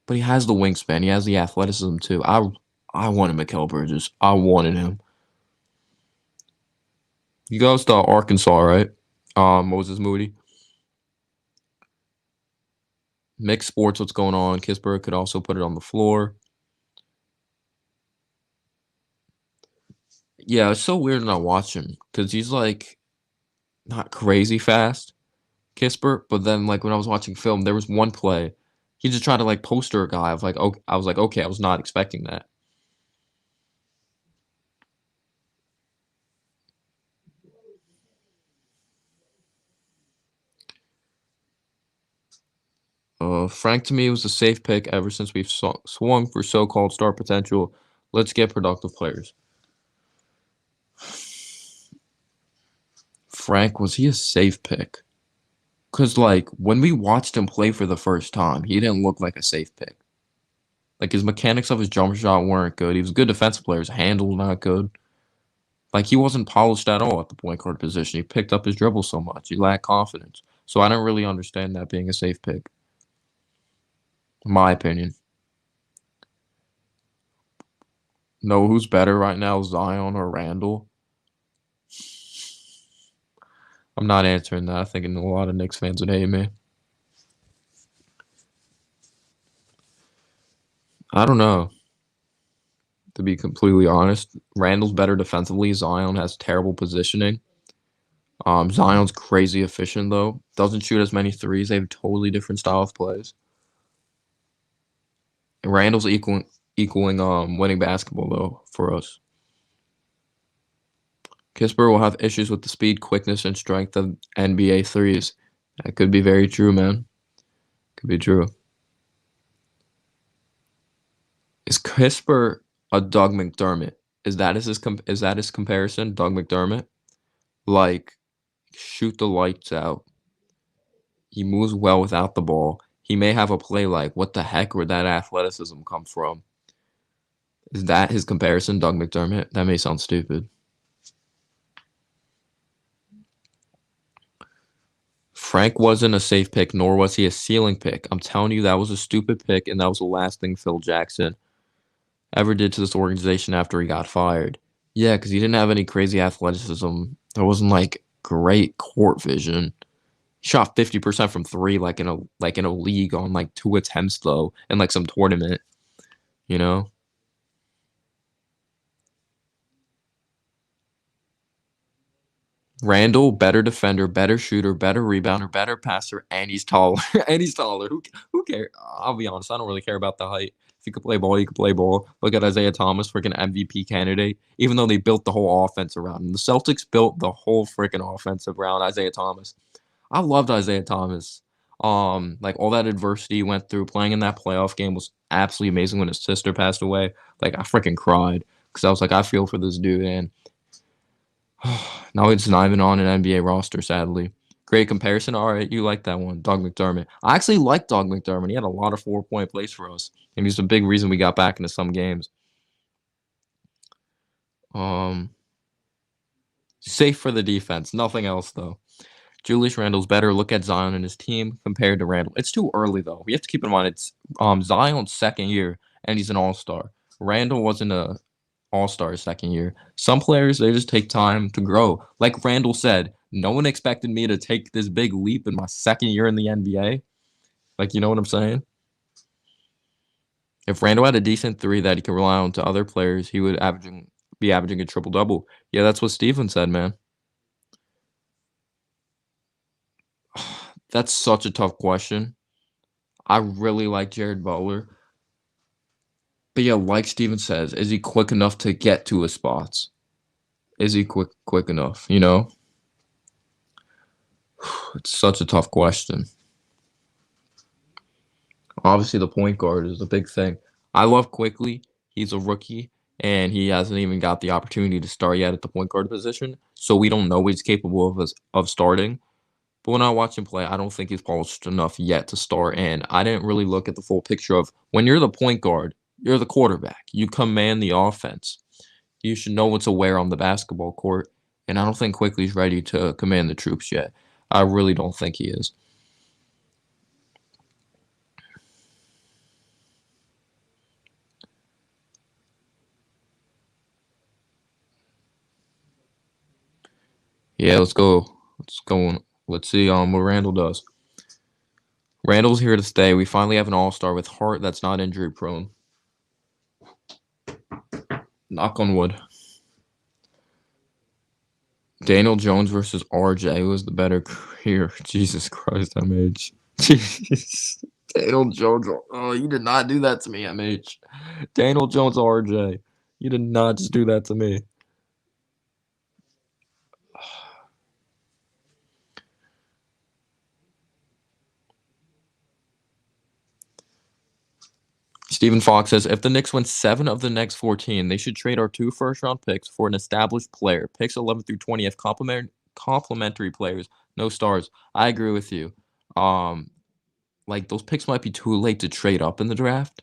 Speaker 1: But he has the wingspan. He has the athleticism too. I wanted Mikal Bridges. I wanted him. He goes to Arkansas, right? Moses Moody. Mixed sports, what's going on? Kissberg could also put it on the floor. Yeah, it's so weird not watching because he's like not crazy fast, Kissberg. But then like when I was watching film, there was one play, he just tried to like poster a guy. I was like, okay, I was not expecting that. Frank to me was a safe pick ever since we've swung for so-called star potential. Let's get productive players. Frank, was he a safe pick? Because, like, when we watched him play for the first time, he didn't look like a safe pick. Like, his mechanics of his jump shot weren't good. He was a good defensive player. His handle not good. Like, he wasn't polished at all at the point guard position. He picked up his dribble so much. He lacked confidence. So I don't really understand that being a safe pick, in my opinion. Know who's better right now, Zion or Randall? I'm not answering that. I think a lot of Knicks fans would hate me. I don't know. To be completely honest, Randall's better defensively. Zion has terrible positioning. Zion's crazy efficient though. Doesn't shoot as many threes. They have a totally different style of plays. And Randall's equaling winning basketball though for us. Kispert will have issues with the speed, quickness, and strength of NBA threes. That could be very true, man. Could be true. Is Kispert a Doug McDermott? Is that his comparison, Doug McDermott? Like shoot the lights out. He moves well without the ball. He may have a play like, what the heck, where that athleticism come from? Is that his comparison, Doug McDermott? That may sound stupid. Frank wasn't a safe pick, nor was he a ceiling pick. I'm telling you, that was a stupid pick, and that was the last thing Phil Jackson ever did to this organization after he got fired. Yeah, because he didn't have any crazy athleticism. There wasn't like great court vision. He shot 50% from three, like in a league on like 2 attempts though, in like some tournament. You know. Randall, better defender, better shooter, better rebounder, better passer, and he's taller. And he's taller. Who cares? I'll be honest. I don't really care about the height. If you could play ball, you could play ball. Look at Isaiah Thomas, freaking MVP candidate. Even though they built the whole offense around him, the Celtics built the whole freaking offense around Isaiah Thomas. I loved Isaiah Thomas. Like all that adversity he went through playing in that playoff game was absolutely amazing. When his sister passed away, like I freaking cried because I was like, I feel for this dude, and now he's not even on an NBA roster, sadly. Great comparison. All right, you like that one, Doug McDermott. I actually like Doug McDermott. He had a lot of 4-point plays for us, and he's a big reason we got back into some games. Um, Safe for the defense. Nothing else though. Julius Randle's better. Look at Zion and his team compared to Randle. It's too early though. We have to keep in mind it's Zion's second year and he's an all-star. Randle wasn't a all-star second year. Some players they just take time to grow. Like Randle said, no one expected me to take this big leap in my second year in the NBA. Like, you know what I'm saying? If Randle had a decent three that he could rely on to other players, he would be averaging a triple double. Yeah, that's what Steven said, man. That's such a tough question. I really like Jared Butler. But yeah, like Steven says, is he quick enough to get to his spots? Is he quick enough? You know? It's such a tough question. Obviously, the point guard is a big thing. I love Quickly. He's a rookie, and he hasn't even got the opportunity to start yet at the point guard position. So we don't know what he's capable of starting. But when I watch him play, I don't think he's polished enough yet to start. And I didn't really look at the full picture of when you're the point guard, you're the quarterback. You command the offense. You should know what to wear on the basketball court. And I don't think Quickly's ready to command the troops yet. I really don't think he is. Yeah, let's go. Let's go. Let's see what Randall does. Randall's here to stay. We finally have an all-star with heart that's not injury prone. Knock on wood. Daniel Jones versus RJ. Who was the better career? Jesus Christ, MH. Jeez. Daniel Jones. Oh, you did not do that to me, MH. Daniel Jones, RJ. You did not just do that to me. Stephen Fox says, if the Knicks win 7 of the next 14, they should trade our 2 first-round picks for an established player. Picks 11 through 20 have complementary players, no stars. I agree with you. Like those picks might be too late to trade up in the draft.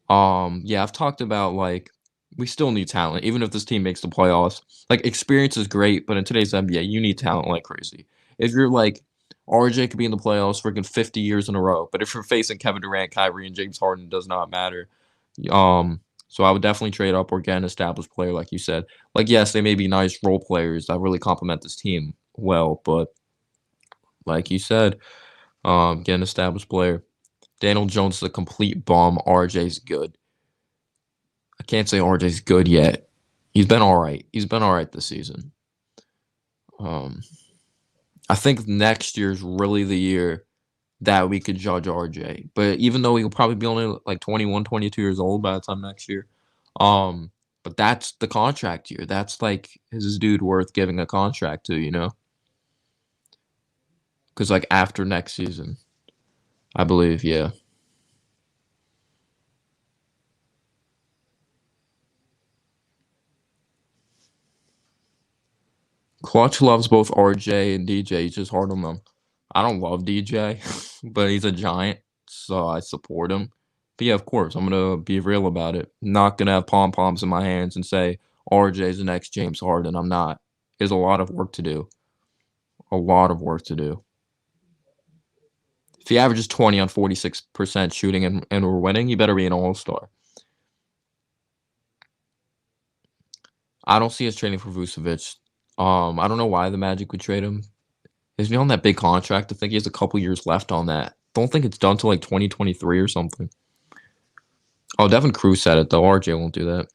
Speaker 1: Yeah, I've talked about like we still need talent, even if this team makes the playoffs. Like experience is great, but in today's NBA, you need talent like crazy. If you're like RJ could be in the playoffs freaking 50 years in a row, but if you're facing Kevin Durant, Kyrie, and James Harden, it does not matter. So I would definitely trade up or get an established player, like you said. Like yes, they may be nice role players that really complement this team well, but like you said, get an established player. Daniel Jones is a complete bum. RJ's good. I can't say RJ's good yet. He's been all right. He's been all right this season. I think next year's really the year that we could judge RJ. But even though he'll probably be only like 21, 22 years old by the time next year, but that's the contract year. That's like, is this dude worth giving a contract to, you know? Because like after next season, I believe, yeah. Clutch loves both RJ and DJ. He's just hard on them. I don't love DJ, but he's a giant, so I support him. But yeah, of course, I'm gonna be real about it. Not gonna have pom poms in my hands and say RJ's the next James Harden. I'm not. There's a lot of work to do. A lot of work to do. If he averages 20 on 46% shooting and we're winning, you better be an all-star. I don't see us trading for Vucevic. I don't know why the Magic would trade him. Is he on that big contract? I think he has a couple years left on that. Don't think it's done till like 2023 or something. Oh, Devin Cruz said it though. RJ won't do that.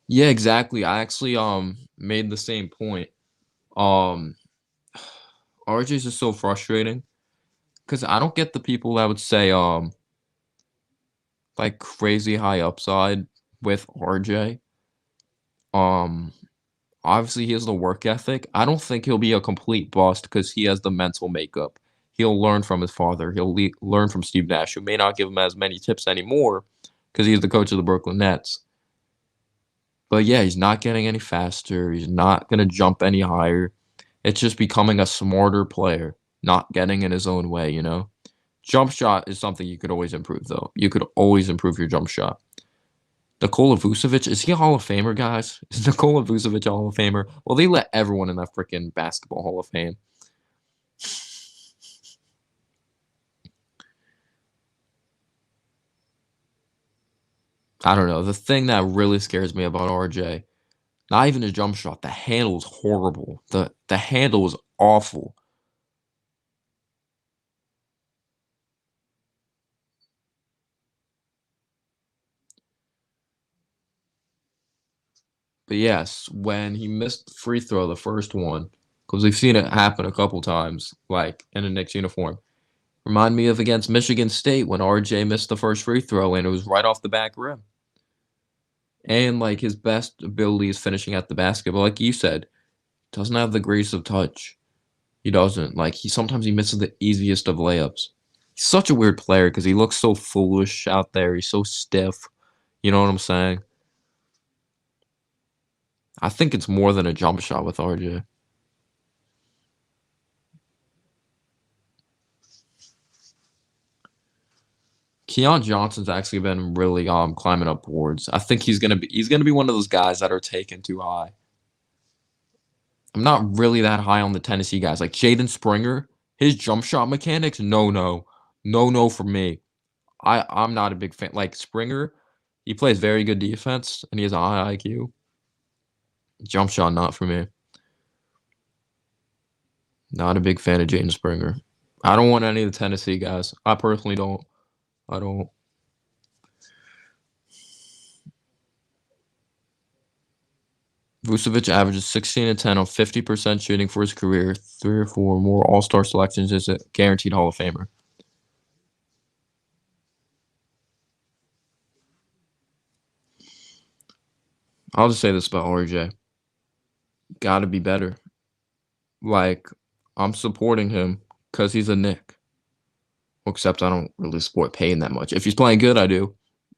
Speaker 1: Yeah, exactly. I actually made the same point. Um RJ's just so frustrating because I don't get the people that would say like crazy high upside with RJ. Um Obviously he has the work ethic. I don't think he'll be a complete bust because he has the mental makeup. He'll learn from his father. He'll learn from Steve Nash, who may not give him as many tips anymore because he's the coach of the Brooklyn Nets. But yeah, he's not getting any faster. He's not going to jump any higher. It's just becoming a smarter player, not getting in his own way, you know? Jump shot is something you could always improve, though. You could always improve your jump shot. Nikola Boosavich, is he a Hall of Famer, guys? Is Nikola Boosavich a Hall of Famer? Well, they let everyone in that freaking basketball Hall of Fame. I don't know. The thing that really scares me about RJ, not even his jump shot, the handle is horrible. The handle is awful. But yes, when he missed the free throw, the first one, because we've seen it happen a couple times, like in a Knicks uniform. Remind me of against Michigan State when RJ missed the first free throw and it was right off the back rim. And like his best ability is finishing at the basket. But like you said, doesn't have the grace of touch. He doesn't. Like he misses the easiest of layups. He's such a weird player because he looks so foolish out there. He's so stiff. You know what I'm saying? I think it's more than a jump shot with RJ. Keon Johnson's actually been really climbing up boards. I think he's gonna be one of those guys that are taken too high. I'm not really that high on the Tennessee guys. Like Jaden Springer, his jump shot mechanics, no for me. I'm not a big fan. Like Springer, he plays very good defense and he has a high IQ. Jump shot, not for me. Not a big fan of Jaden Springer. I don't want any of the Tennessee guys. I personally don't. I don't. Vucevic averages 16 and 10 on 50% shooting for his career. 3 or 4 more All-Star selections is a guaranteed Hall of Famer. I'll just say this about RJ. Got to be better. Like, I'm supporting him because he's a Knick. Well, except I don't really support Payne that much. If he's playing good, I do.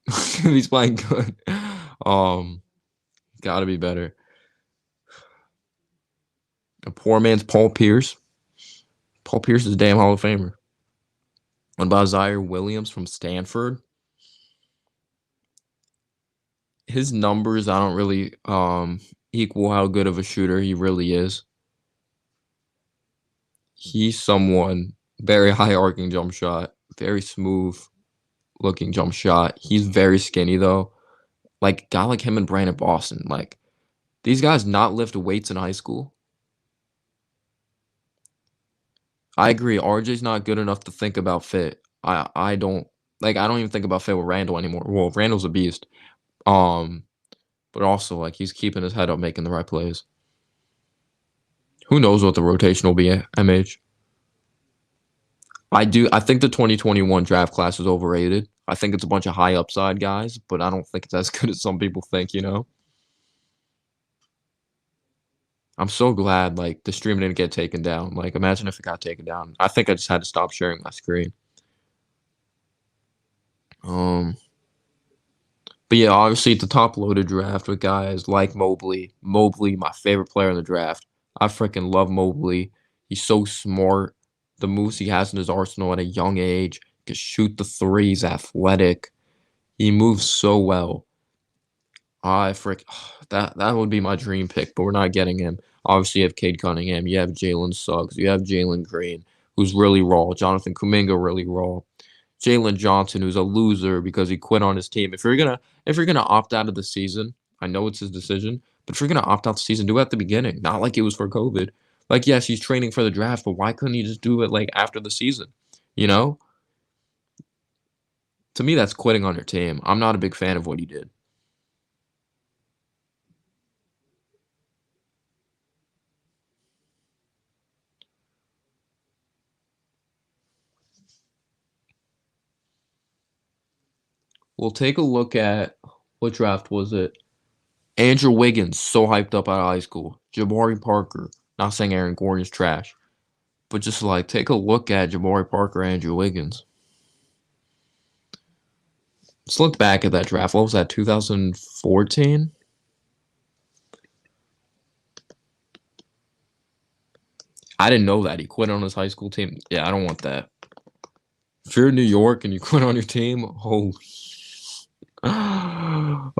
Speaker 1: If he's playing good, um, got to be better. A poor man's Paul Pierce. Paul Pierce is a damn Hall of Famer. What about Zaire Williams from Stanford? His numbers, I don't really equal how good of a shooter he really is. He's someone very high arcing jump shot, very smooth looking jump shot. He's very skinny though. Like a guy like him and Brandon Boston, like these guys not lift weights in high school. I agree. RJ's not good enough to think about fit. I don't I don't even think about fit with Randall anymore. Well, Randall's a beast. Um, but also like he's keeping his head up, making the right plays. Who knows what the rotation will be at MH? I think the 2021 draft class is overrated. I think it's a bunch of high upside guys, but I don't think it's as good as some people think. I'm so glad like the stream didn't get taken down. Like imagine if it got taken down. I think I just had to stop sharing my screen. Um but yeah, obviously it's a top loaded draft with guys like Mobley. Mobley, my favorite player in the draft. I freaking love Mobley. He's so smart. The moves he has in his arsenal at a young age. Can shoot the threes, athletic. He moves so well. I frick that would be my dream pick, but we're not getting him. Obviously, you have Cade Cunningham, you have Jalen Suggs, you have Jalen Green, who's really raw. Jonathan Kuminga, really raw. Jalen Johnson, who's a loser because he quit on his team. If you're gonna opt out of the season, I know it's his decision, but if you're gonna opt out the season, do it at the beginning, not like it was for COVID. Like, yes, he's training for the draft, but why couldn't he just do it like after the season? You know? To me, that's quitting on your team. I'm not a big fan of what he did. We'll take a look at what draft was it? Andrew Wiggins, so hyped up out of high school. Jabari Parker, not saying Aaron Gordon's trash, but just like take a look at Jabari Parker, Andrew Wiggins. Let's look back at that draft. What was that, 2014? I didn't know that. He quit on his high school team. Yeah, I don't want that. If you're in New York and you quit on your team, holy.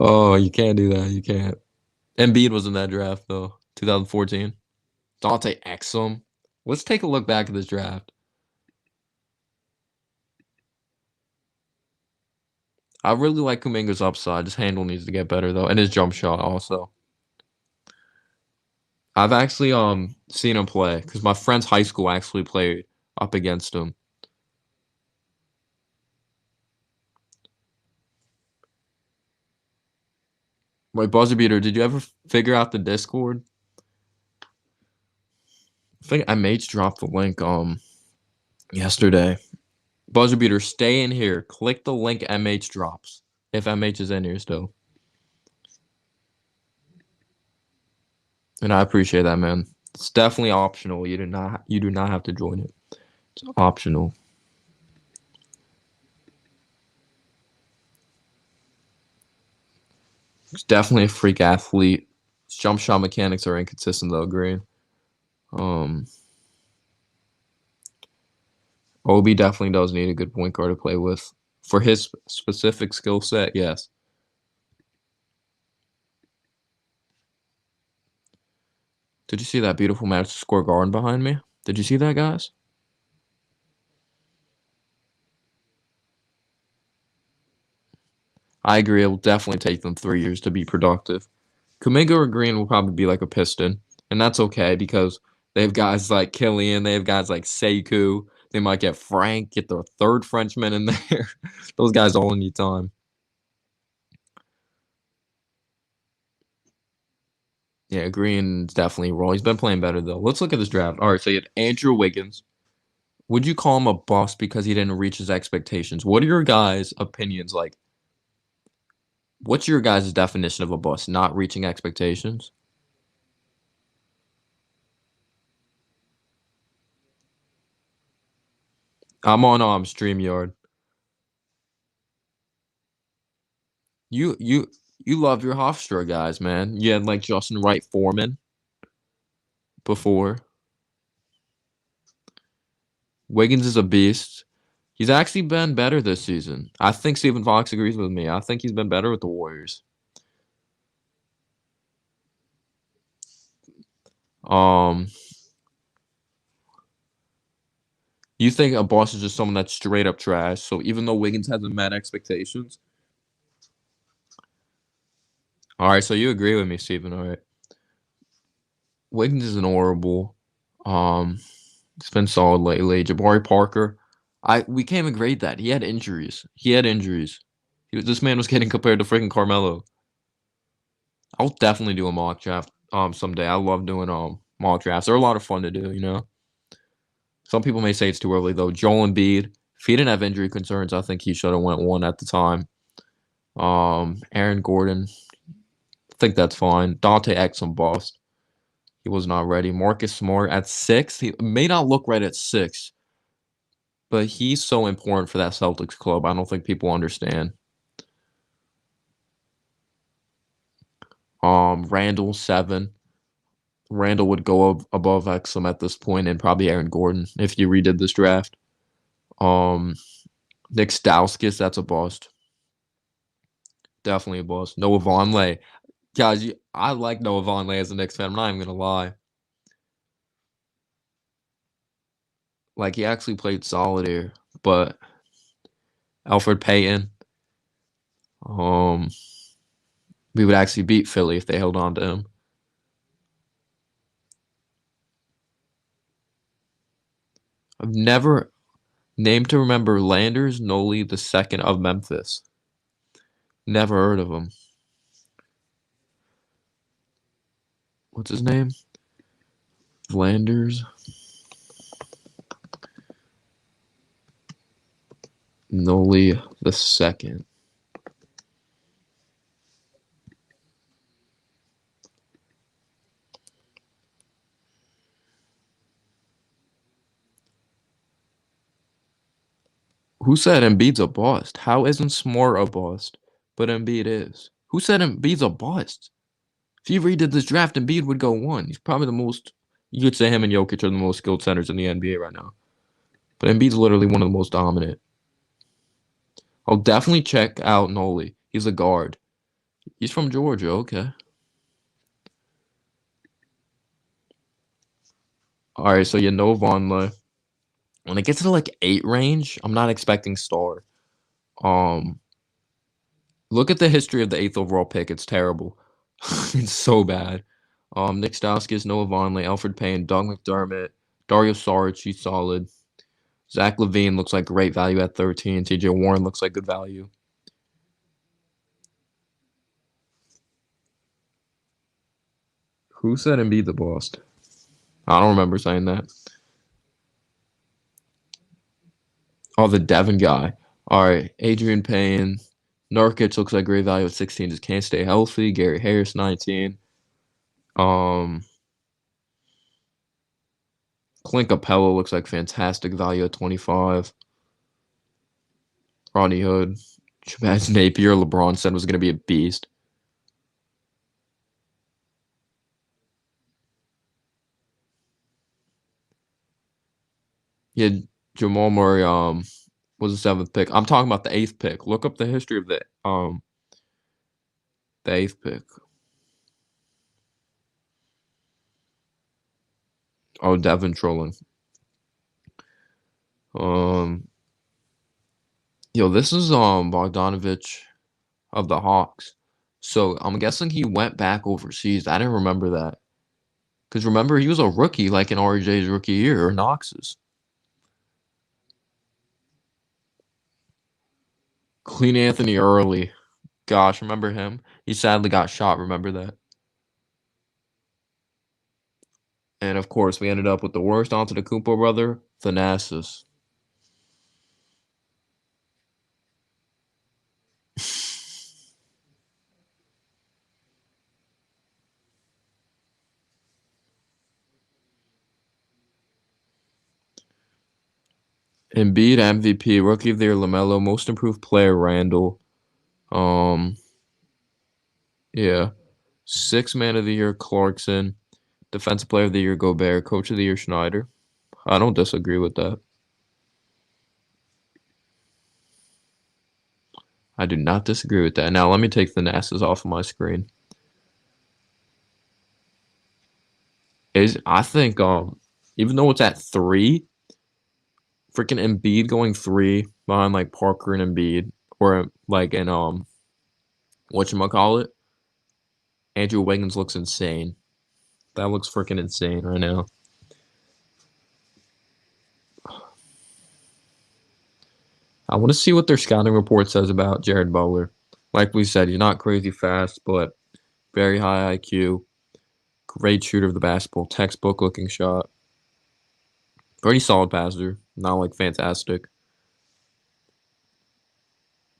Speaker 1: Oh, you can't do that. You can't. Embiid was in that draft, though, 2014. Dante Exum. Let's take a look back at this draft. I really like Kuminga's upside. His handle needs to get better though, and his jump shot also. I've actually seen him play because my friend's high school actually played up against him. Wait, buzzer beater, did you ever figure out the Discord? I think MH dropped the link yesterday. Buzzer beater, stay in here. Click the link MH drops. If MH is in here still. And I appreciate that, man. It's definitely optional. You do not have to join it. It's optional. He's definitely a freak athlete. His jump shot mechanics are inconsistent though, Green. Um Obi definitely does need a good point guard to play with. For his specific skill set, yes. Did you see that beautiful Madison Square Garden behind me? Did you see that, guys? I agree. It will definitely take them 3 years to be productive. Kuminga or Green will probably be like a Piston, and that's okay because they have guys like Killian, they have guys like Sekou. They might get Frank, get their third Frenchman in there. Those guys all need time. Yeah, Green's definitely a role. He's been playing better though. Let's look at this draft. All right, so you had Andrew Wiggins. Would you call him a bust because he didn't reach his expectations? What are your guys' opinions like? What's your guys' definition of a bust? Not reaching expectations? I'm on StreamYard. You love your Hofstra guys, man. You had like Justin Wright Foreman before. Wiggins is a beast. He's actually been better this season. I think Stephen Fox agrees with me. I think he's been better with the Warriors. Um, you think a boss is just someone that's straight up trash. So even though Wiggins hasn't met expectations, all right. So you agree with me, Stephen. All right. Wiggins isn't horrible. Um, it's been solid lately. Jabari Parker, we can't even grade that. He had injuries. This man was getting compared to freaking Carmelo. I'll definitely do a mock draft someday. I love doing mock drafts. They're a lot of fun to do, you know. Some people may say it's too early though. Joel Embiid, if he didn't have injury concerns, I think he should have went one at the time. Aaron Gordon, I think that's fine. Dante Exum bust. He was not ready. Marcus Smart at 6. He may not look right at 6, but he's so important for that Celtics club. I don't think people understand. Randall 7. Randall would go above Exum at this point, and probably Aaron Gordon if you redid this draft. Nick Stauskas, that's a bust. Definitely a bust. Noah Vonleh. Guys, I like Noah Vonleh as a Knicks fan. I'm not even gonna lie. Like he actually played solid here, but Alfred Payton, um, we would actually beat Philly if they held on to him. I've never named to remember Landers Noli the second of Memphis. Never heard of him. What's his name? Landers Noli the second. Who said Embiid's a bust? How isn't Smart a bust? But Embiid is. Who said Embiid's a bust? If you redid this draft, Embiid would go 1. He's probably the most. You could say him and Jokic are the most skilled centers in the NBA right now. But Embiid's literally one of the most dominant. I'll definitely check out Noli. He's a guard. He's from Georgia. Okay. All right. So you know Vonleh. When it gets to like 8 range, I'm not expecting star. Look at the history of the 8th overall pick. It's terrible. It's so bad. Nick Stauskas, Noah Vonleh, Alfred Payne, Doug McDermott, Dario Saric, he's solid. Zach LaVine looks like great value at 13. TJ Warren looks like good value. Who said Embiid the bust? I don't remember saying that. Oh, the Devin guy. All right, Adrian Payne. Nurkic looks like great value at 16. Just can't stay healthy. Gary Harris, 19. Clint Capella looks like fantastic value at 25. Rodney Hood. Shabazz Napier, LeBron said was going to be a beast. He had Jamal Murray was the 7th pick. I'm talking about the 8th pick. Look up the history of the 8th pick. Oh, Devin trolling. Yo, this is Bogdanovich of the Hawks. So I'm guessing he went back overseas. I didn't remember that. Because remember, he was a rookie like in RJ's rookie year or Knox's. Clean Anthony early. Gosh, remember him? He sadly got shot. Remember that? And of course, we ended up with the worst Antetokounmpo brother, Thanasis. Embiid MVP, Rookie of the Year LaMelo, Most Improved Player Randall. Um, yeah, Sixth Man of the Year Clarkson, Defensive Player of the Year Gobert, Coach of the Year Schneider. I don't disagree with that. I do not disagree with that. Now let me take the NASA's off of my screen. I think even though it's at 3, freaking Embiid going 3 behind like Parker and Embiid, or like in whatchamacallit, Andrew Wiggins looks insane. That looks freaking insane right now. I want to see what their scouting report says about Jared Butler. Like we said, he's not crazy fast, but very high IQ. Great shooter of the basketball. Textbook looking shot. Pretty solid passer. Not like fantastic.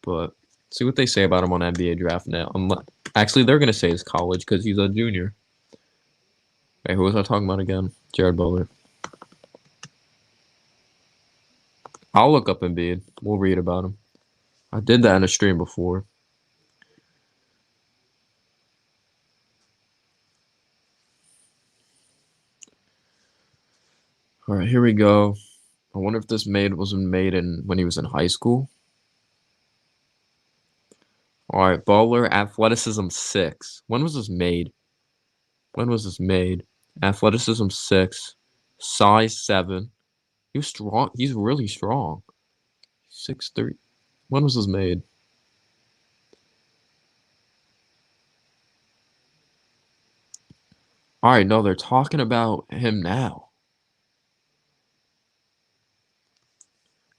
Speaker 1: But see what they say about him on NBA Draft Net. Actually, they're going to say his college because he's a junior. Hey, who was I talking about again? Jared Butler. I'll look up Embiid. We'll read about him. I did that in a stream before. All right, here we go. I wonder if this wasn't made when he was in high school. All right, Butler, athleticism 6. When was this made? Athleticism 6, size 7. He was strong. He's really strong. 6'3". When was this made? All right, no, they're talking about him now.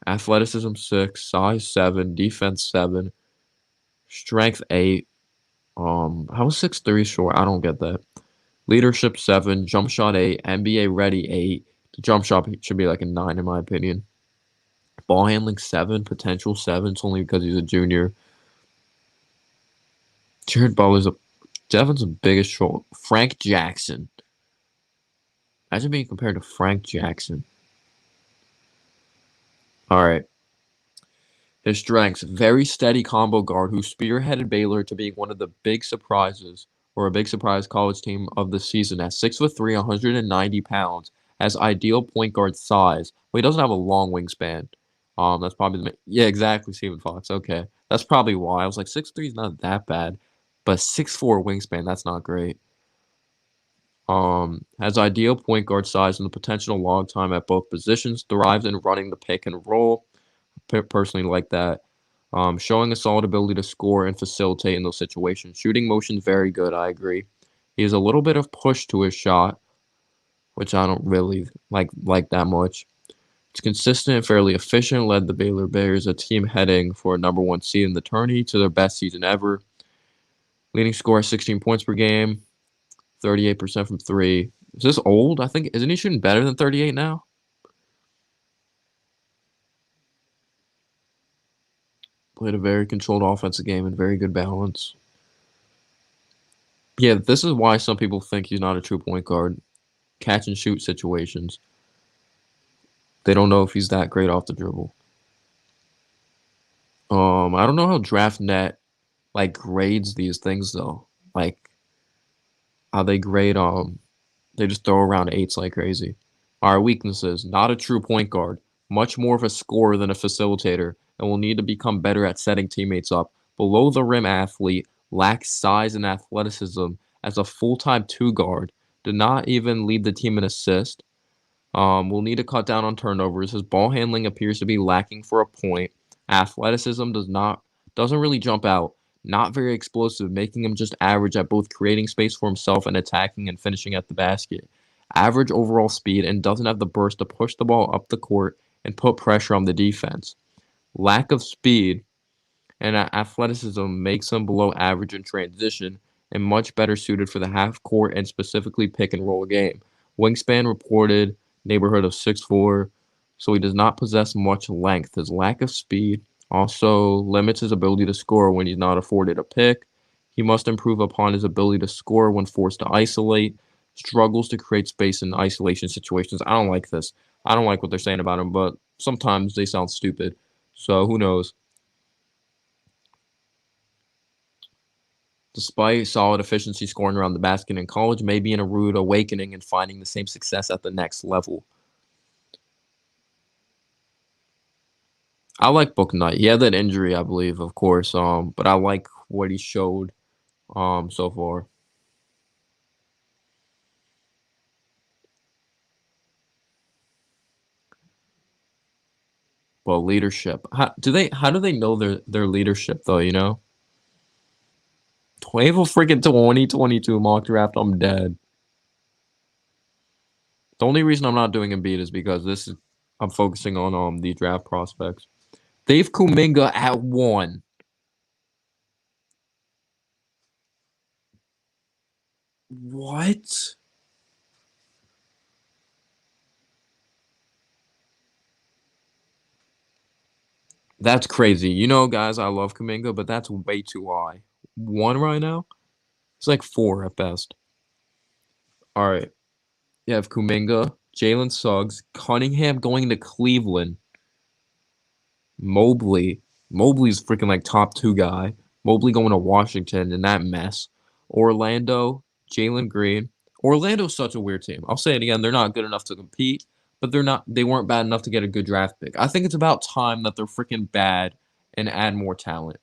Speaker 1: Athleticism 6, size 7, defense 7, strength 8. How was 6'3" short? I don't get that. Leadership 7, jump shot 8, NBA ready 8. The jump shot should be like a 9 in my opinion. Ball handling 7, potential 7. It's only because he's a junior. Jared Butler's Devin's the biggest troll. Frank Jackson. Imagine being compared to Frank Jackson. All right. His strengths, very steady combo guard who spearheaded Baylor to being one of the big surprises or a big surprise college team of the season at 6'3", 190 pounds, has ideal point guard size. Well, he doesn't have a long wingspan. That's probably yeah, exactly, Stephen Fox. Okay. That's probably why. I was like 6'3" is not that bad, but 6'4" wingspan, that's not great. Has ideal point guard size and the potential long time at both positions, thrives in running the pick and roll. Personally like that. Showing a solid ability to score and facilitate in those situations. Shooting motion very good, I agree. He has a little bit of push to his shot, which I don't really like that much. It's consistent and fairly efficient, led the Baylor Bears, a team heading for a #1 seed in the tourney, to their best season ever. Leading scorer 16 points per game, 38% from 3. Is this old? I think, isn't he shooting better than 38 now? Played a very controlled offensive game and very good balance. Yeah, this is why some people think he's not a true point guard. Catch and shoot situations. They don't know if he's that great off the dribble. I don't know how DraftNet like grades these things though. Like how they grade they just throw around 8s like crazy. Our weaknesses, not a true point guard, much more of a scorer than a facilitator, and will need to become better at setting teammates up. Below the rim athlete, lacks size and athleticism as a full-time 2 guard, did not even lead the team in assist. Will need to cut down on turnovers. His ball handling appears to be lacking for a point. Athleticism doesn't really jump out. Not very explosive, making him just average at both creating space for himself and attacking and finishing at the basket. Average overall speed and doesn't have the burst to push the ball up the court and put pressure on the defense. Lack of speed and athleticism makes him below average in transition and much better suited for the half court and specifically pick and roll game. Wingspan reported neighborhood of 6'4", so he does not possess much length. His lack of speed also limits his ability to score when he's not afforded a pick. He must improve upon his ability to score when forced to isolate. Struggles to create space in isolation situations. I don't like this. I don't like what they're saying about him, but sometimes they sound stupid. So who knows? Despite solid efficiency scoring around the basket in college, may be in a rude awakening and finding the same success at the next level. I like Bouknight. He had that injury, I believe, of course. But I like what he showed so far. But leadership. How do they know their leadership though, you know? April freaking 2022 mock draft, I'm dead. The only reason I'm not doing Embiid is because I'm focusing on the draft prospects. Dave Kuminga at 1. What? That's crazy. You know, guys, I love Kuminga, but that's way too high. 1 right now? It's like 4 at best. All right. You have Kuminga, Jalen Suggs, Cunningham going to Cleveland, Mobley. Mobley's freaking like top 2 guy. Mobley going to Washington in that mess. Orlando, Jalen Green. Orlando's such a weird team. I'll say it again. They're not good enough to compete, but they weren't bad enough to get a good draft pick. I think it's about time that they're freaking bad and add more talent.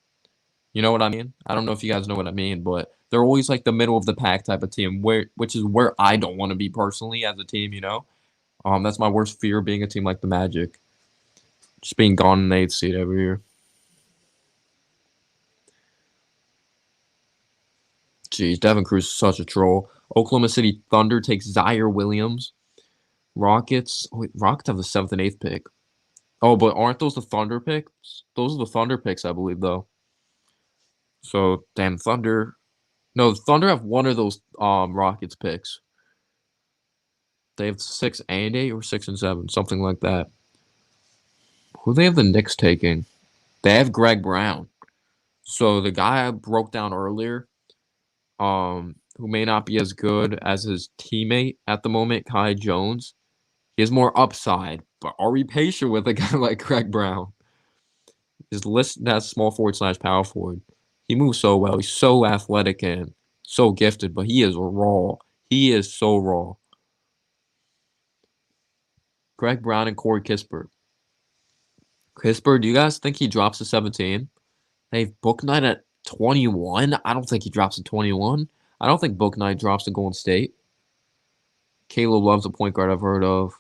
Speaker 1: You know what I mean? I don't know if you guys know what I mean, but they're always like the middle of the pack type of team, which is where I don't want to be personally as a team, you know? That's my worst fear being a team like the Magic. Just being gone in the 8th seed every year. Jeez, Devin Cruz is such a troll. Oklahoma City Thunder takes Zaire Williams. Rockets. Oh, wait, Rockets have the 7th and 8th pick. Oh, but aren't those the Thunder picks? Those are the Thunder picks, I believe, though. So, damn, Thunder. No, the Thunder have one of those Rockets picks. They have 6 and 8 or 6 and 7, something like that. Who do they have the Knicks taking? They have Greg Brown. So the guy I broke down earlier, who may not be as good as his teammate at the moment, Kai Jones, he has more upside. But are we patient with a guy like Greg Brown? His list has small forward / power forward. He moves so well. He's so athletic and so gifted, but he is raw. He is so raw. Greg Brown and Cory Kissberg. Kissberg, do you guys think he drops to 17? They have Bouknight at 21. I don't think he drops to 21. I don't think Bouknight drops to Golden State. Caleb Love's a point guard I've heard of.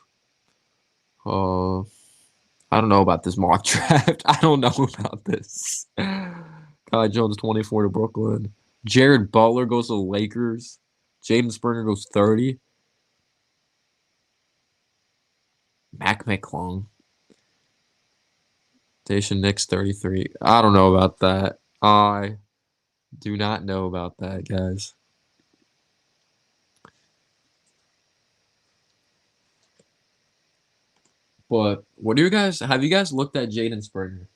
Speaker 1: I don't know about this mock draft. I don't know about this. Kai Jones 24 to Brooklyn. Jared Butler goes to the Lakers. Jaden Springer goes 30. Mac McClung. Station Knicks 33. I don't know about that. I do not know about that, guys. But what do you guys have you guys looked at Jaden Springer?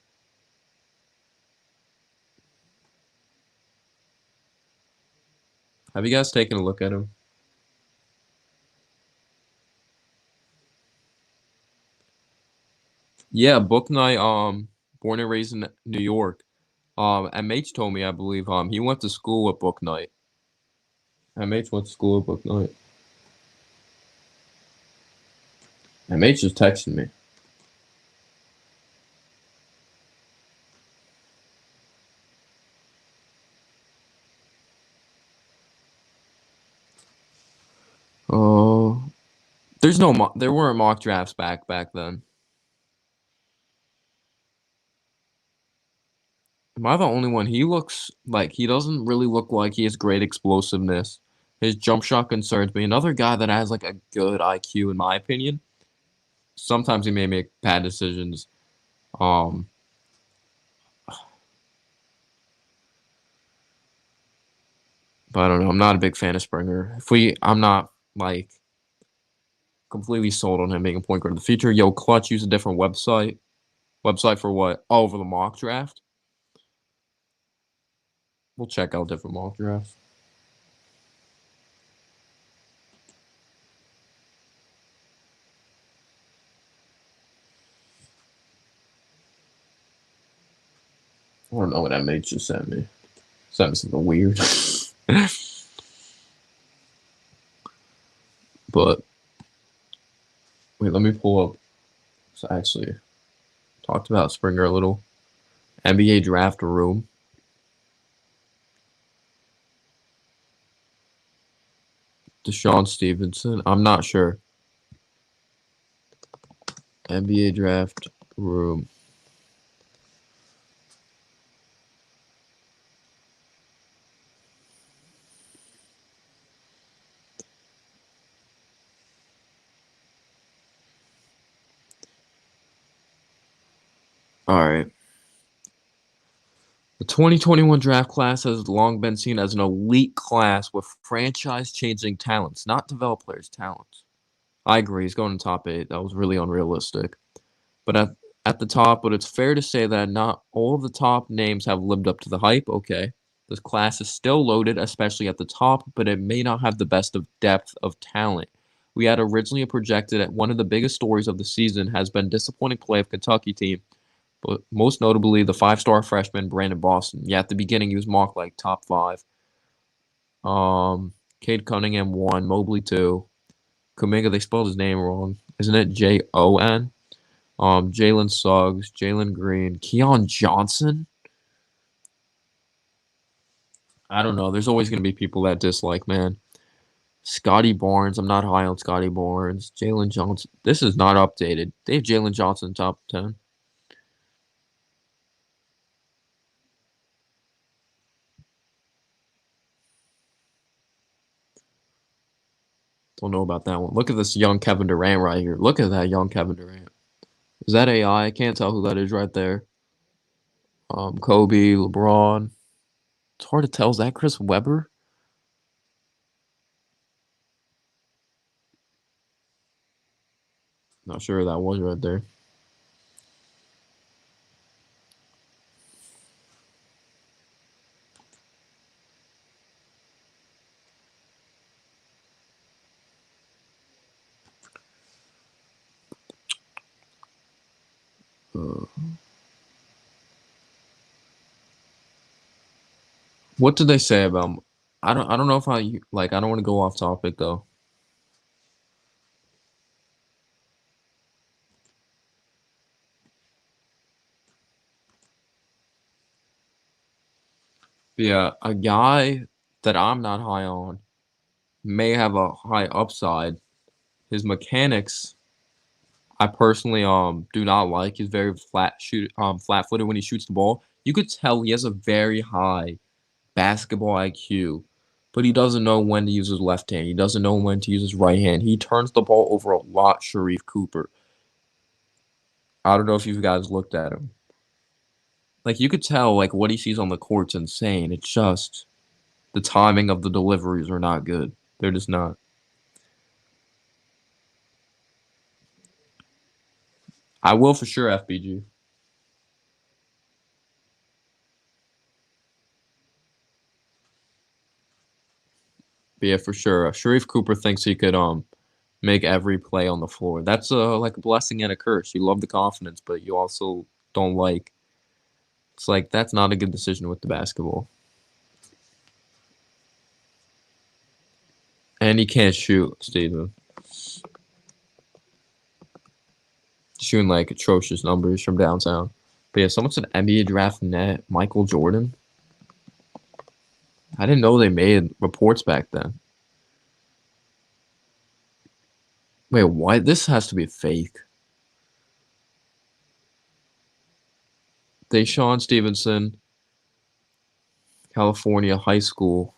Speaker 1: Have you guys taken a look at him? Yeah, Bouknight, born and raised in New York. MH told me, I believe, he went to school with Bouknight. MH went to school with Bouknight. MH just texted me. Oh, there weren't mock drafts back then. Am I the only one? He looks like he doesn't really look like he has great explosiveness. His jump shot concerns me. Another guy that has like a good IQ, in my opinion. Sometimes he may make bad decisions. Um, but I don't know. I'm not a big fan of Springer. I'm not like completely sold on him being a point guard in the future. Yo, Clutch use a different website. Website for what? Oh, for the mock draft. We'll check out different mock drafts. I don't know what that mate just sent me. Sent me something weird. But wait, let me pull up. So actually, talked about Springer a little. NBA draft room. Deshaun Stevenson. I'm not sure. NBA draft room. All right. The 2021 draft class has long been seen as an elite class with franchise-changing talents, not develop players' talents. I agree. He's going in top 8. That was really unrealistic. But at the top, but it's fair to say that not all of the top names have lived up to the hype. Okay. This class is still loaded, especially at the top, but it may not have the best of depth of talent. We had originally projected that one of the biggest stories of the season has been disappointing play of Kentucky team, but most notably the 5-star freshman Brandon Boston. Yeah, at the beginning he was mocked like top 5. Cade Cunningham 1, Mobley 2. Kuminga, they spelled his name wrong. Isn't it Jon? Jalen Suggs, Jalen Green, Keon Johnson. I don't know. There's always going to be people that dislike, man. Scotty Barnes. I'm not high on Scotty Barnes. Jalen Johnson. This is not updated. They have Jalen Johnson top 10. Don't know about that one. Look at this young Kevin Durant right here. Look at that young Kevin Durant. Is that AI? I can't tell who that is right there. Kobe, LeBron. It's hard to tell. Is that Chris Webber? Not sure who that was right there. Uh, what did they say about him? I don't know if I like. I don't want to go off topic though. Yeah, a guy that I'm not high on may have a high upside. His mechanics, I personally do not like. He's very flat footed when he shoots the ball. You could tell he has a very high basketball IQ, but he doesn't know when to use his left hand. He doesn't know when to use his right hand. He turns the ball over a lot, Sharif Cooper. I don't know if you guys looked at him. Like you could tell like what he sees on the court's insane. It's just the timing of the deliveries are not good. They're just not. I will for sure FBG. But yeah, for sure. Sharif Cooper thinks he could make every play on the floor. That's like a blessing and a curse. You love the confidence, but you also don't like. It's like that's not a good decision with the basketball. And he can't shoot, Steven. Shooting like atrocious numbers from downtown. But yeah, someone said NBA draft net Michael Jordan. I didn't know they made reports back then. Wait, what? This has to be fake. Deshaun Stevenson, California high school.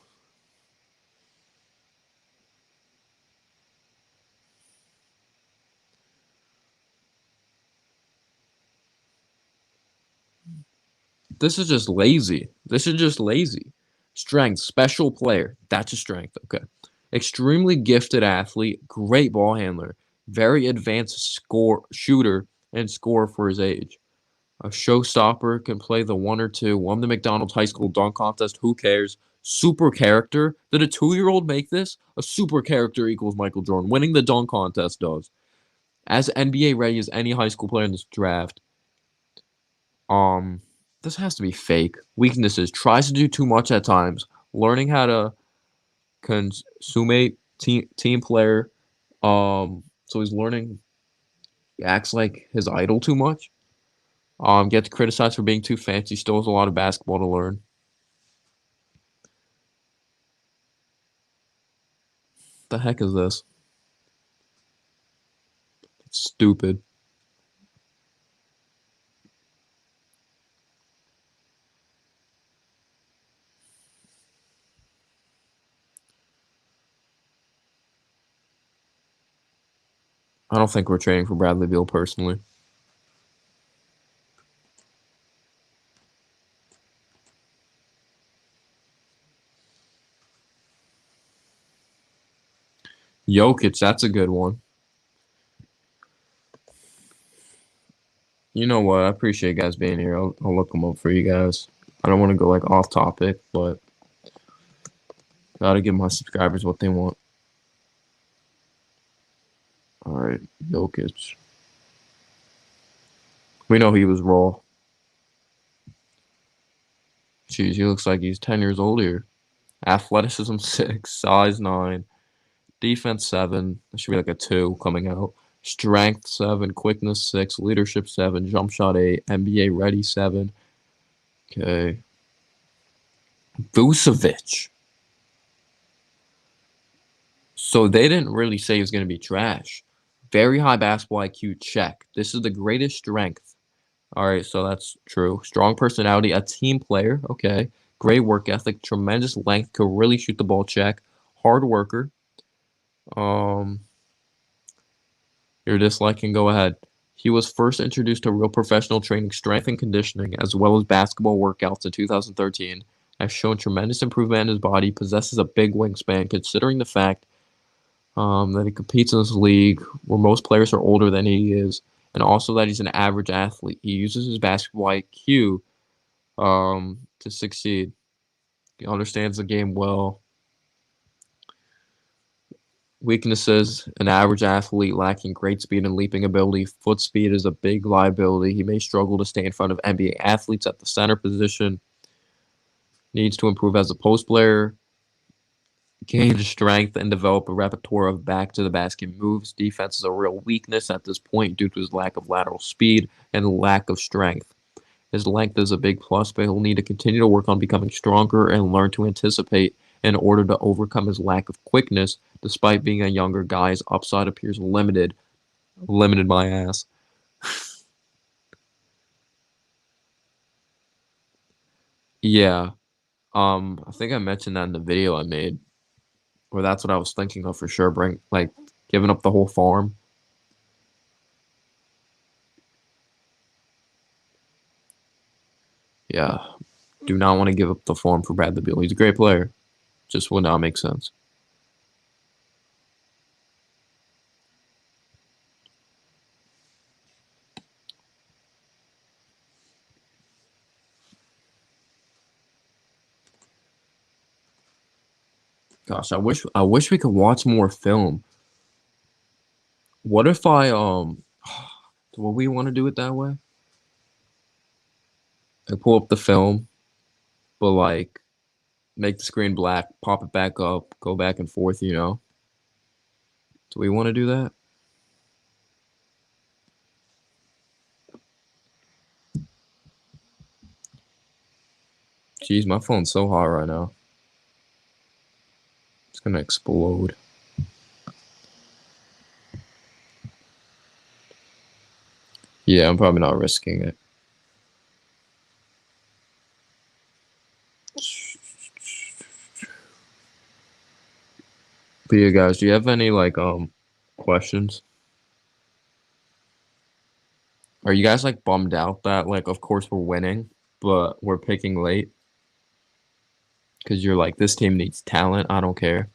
Speaker 1: This is just lazy. This is just lazy. Strength, special player. That's a strength. Okay. Extremely gifted athlete, great ball handler, very advanced shooter, and scorer for his age. A showstopper, can play the one or two, won the McDonald's high school dunk contest. Who cares? Super character. Did a 2-year-old make this? A super character equals Michael Jordan. Winning the dunk contest does. As NBA ready as any high school player in this draft. Um, this has to be fake. Weaknesses: tries to do too much at times. Learning how to consummate team player. So he's learning. He acts like his idol too much. Gets criticized for being too fancy. Still has a lot of basketball to learn. The heck is this? It's stupid. I don't think we're trading for Bradley Beal personally. Jokic, that's a good one. You know what? I appreciate you guys being here. I'll look them up for you guys. I don't want to go like off topic, but gotta give my subscribers what they want. All right, Jokic. We know he was raw. Jeez, he looks like he's 10 years old here. Athleticism 6, size 9, defense 7. That should be like a 2 coming out. Strength 7, quickness 6, leadership 7, jump shot 8, NBA ready 7. Okay. Boosavich. So they didn't really say he was going to be trash. Very high basketball IQ, check. This is the greatest strength. All right, so that's true. Strong personality, a team player, okay. Great work ethic, tremendous length, could really shoot the ball, check. Hard worker. Your dislike can go ahead. He was first introduced to real professional training, strength and conditioning, as well as basketball workouts in 2013. Has shown tremendous improvement in his body, possesses a big wingspan, considering the fact that he competes in this league where most players are older than he is, and also that he's an average athlete. He uses his basketball IQ to succeed. He understands the game well. Weaknesses: an average athlete lacking great speed and leaping ability. Foot speed is a big liability. He may struggle to stay in front of NBA athletes at the center position. Needs to improve as a post player. Gain strength and develop a repertoire of back-to-the-basket moves. Defense is a real weakness at this point due to his lack of lateral speed and lack of strength. His length is a big plus, but he'll need to continue to work on becoming stronger and learn to anticipate in order to overcome his lack of quickness. Despite being a younger guy, his upside appears limited. Limited my ass. Yeah. I think I mentioned that in the video I made. Or that's what I was thinking of for sure. Giving up the whole farm. Yeah. Do not want to give up the farm for Bradley Beal. He's a great player. Just would not make sense. Gosh, I wish we could watch more film. What if do we want to do it that way? I pull up the film, but like make the screen black, pop it back up, go back and forth, you know? Do we want to do that? Jeez, my phone's so hot right now. It's gonna explode. Yeah, I'm probably not risking it. But yeah, guys, do you have any questions? Are you guys like bummed out that like of course we're winning, but we're picking late? Because you're like, this team needs talent. I don't care.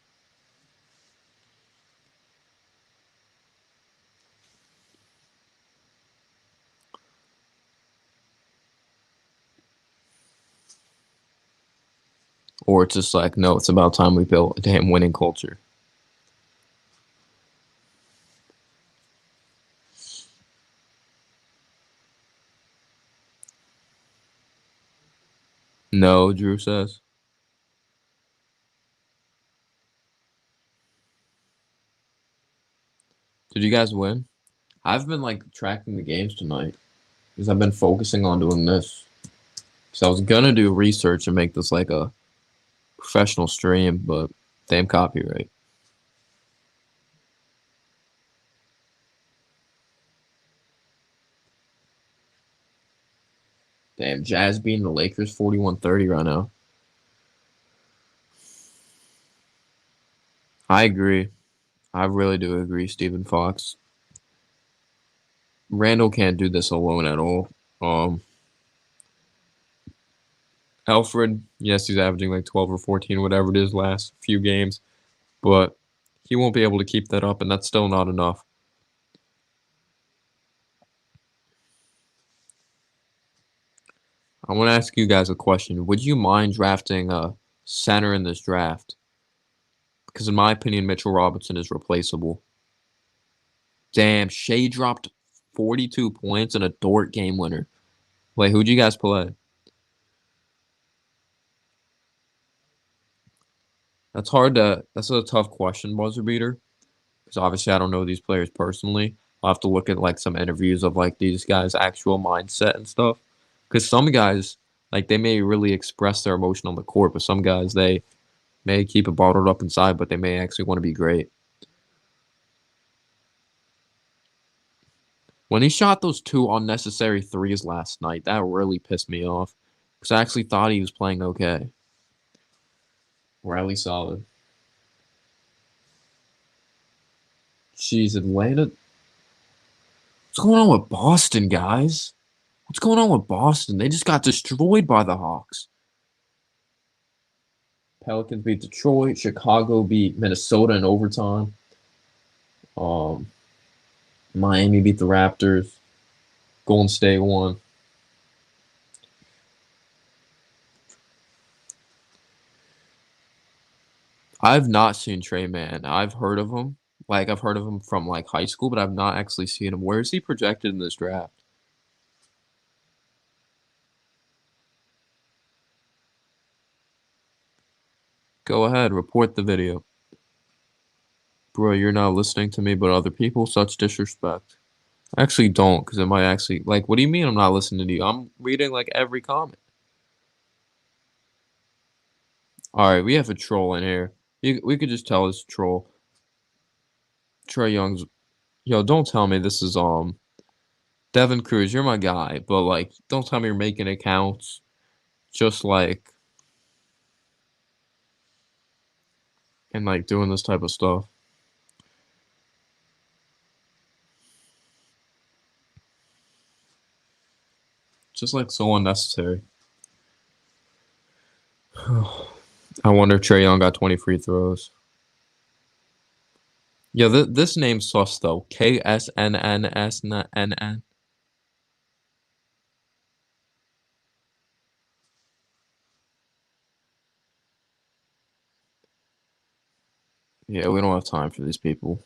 Speaker 1: Or it's just like, no, it's about time we built a damn winning culture. No, Drew says. Did you guys win? I've been like tracking the games tonight because I've been focusing on doing this. So I was gonna do research and make this like a professional stream, but damn copyright. Damn, Jazz beating the Lakers 41-30 right now. I agree. I really do agree, Stephen Fox. Randall can't do this alone at all. Alfred, yes, he's averaging like 12 or 14, whatever it is, last few games, but he won't be able to keep that up, and that's still not enough. I want to ask you guys a question. Would you mind drafting a center in this draft? Because in my opinion, Mitchell Robinson is replaceable. Damn, Shea dropped 42 points in a Dort game winner. Wait, who'd you guys play? That's a tough question, buzzer beater. Because obviously I don't know these players personally. I'll have to look at like some interviews of like these guys' actual mindset and stuff. Because some guys, like they may really express their emotion on the court, but some guys they may keep it bottled up inside, but they may actually want to be great. When he shot those two unnecessary threes last night, that really pissed me off. Because I actually thought he was playing okay. Or at least solid. Jeez, Atlanta. What's going on with Boston, guys? What's going on with Boston? They just got destroyed by the Hawks. Pelicans beat Detroit. Chicago beat Minnesota in overtime. Miami beat the Raptors. Golden State won. I've not seen Trey Man. I've heard of him. Like I've heard of him from like high school, but I've not actually seen him. Where is he projected in this draft? Go ahead, report the video. Bro, you're not listening to me, but other people? Such disrespect. I actually don't, because it might actually like what do you mean I'm not listening to you? I'm reading like every comment. Alright, we have a troll in here. We could just tell it's a troll. Trey Young's yo, don't tell me this is Devin Cruz, you're my guy, but like don't tell me you're making accounts just like and like doing this type of stuff. Just like so unnecessary. I wonder if Trey Young got 20 free throws. Yeah, this name's sus though. KSNNSNN. Yeah, we don't have time for these people.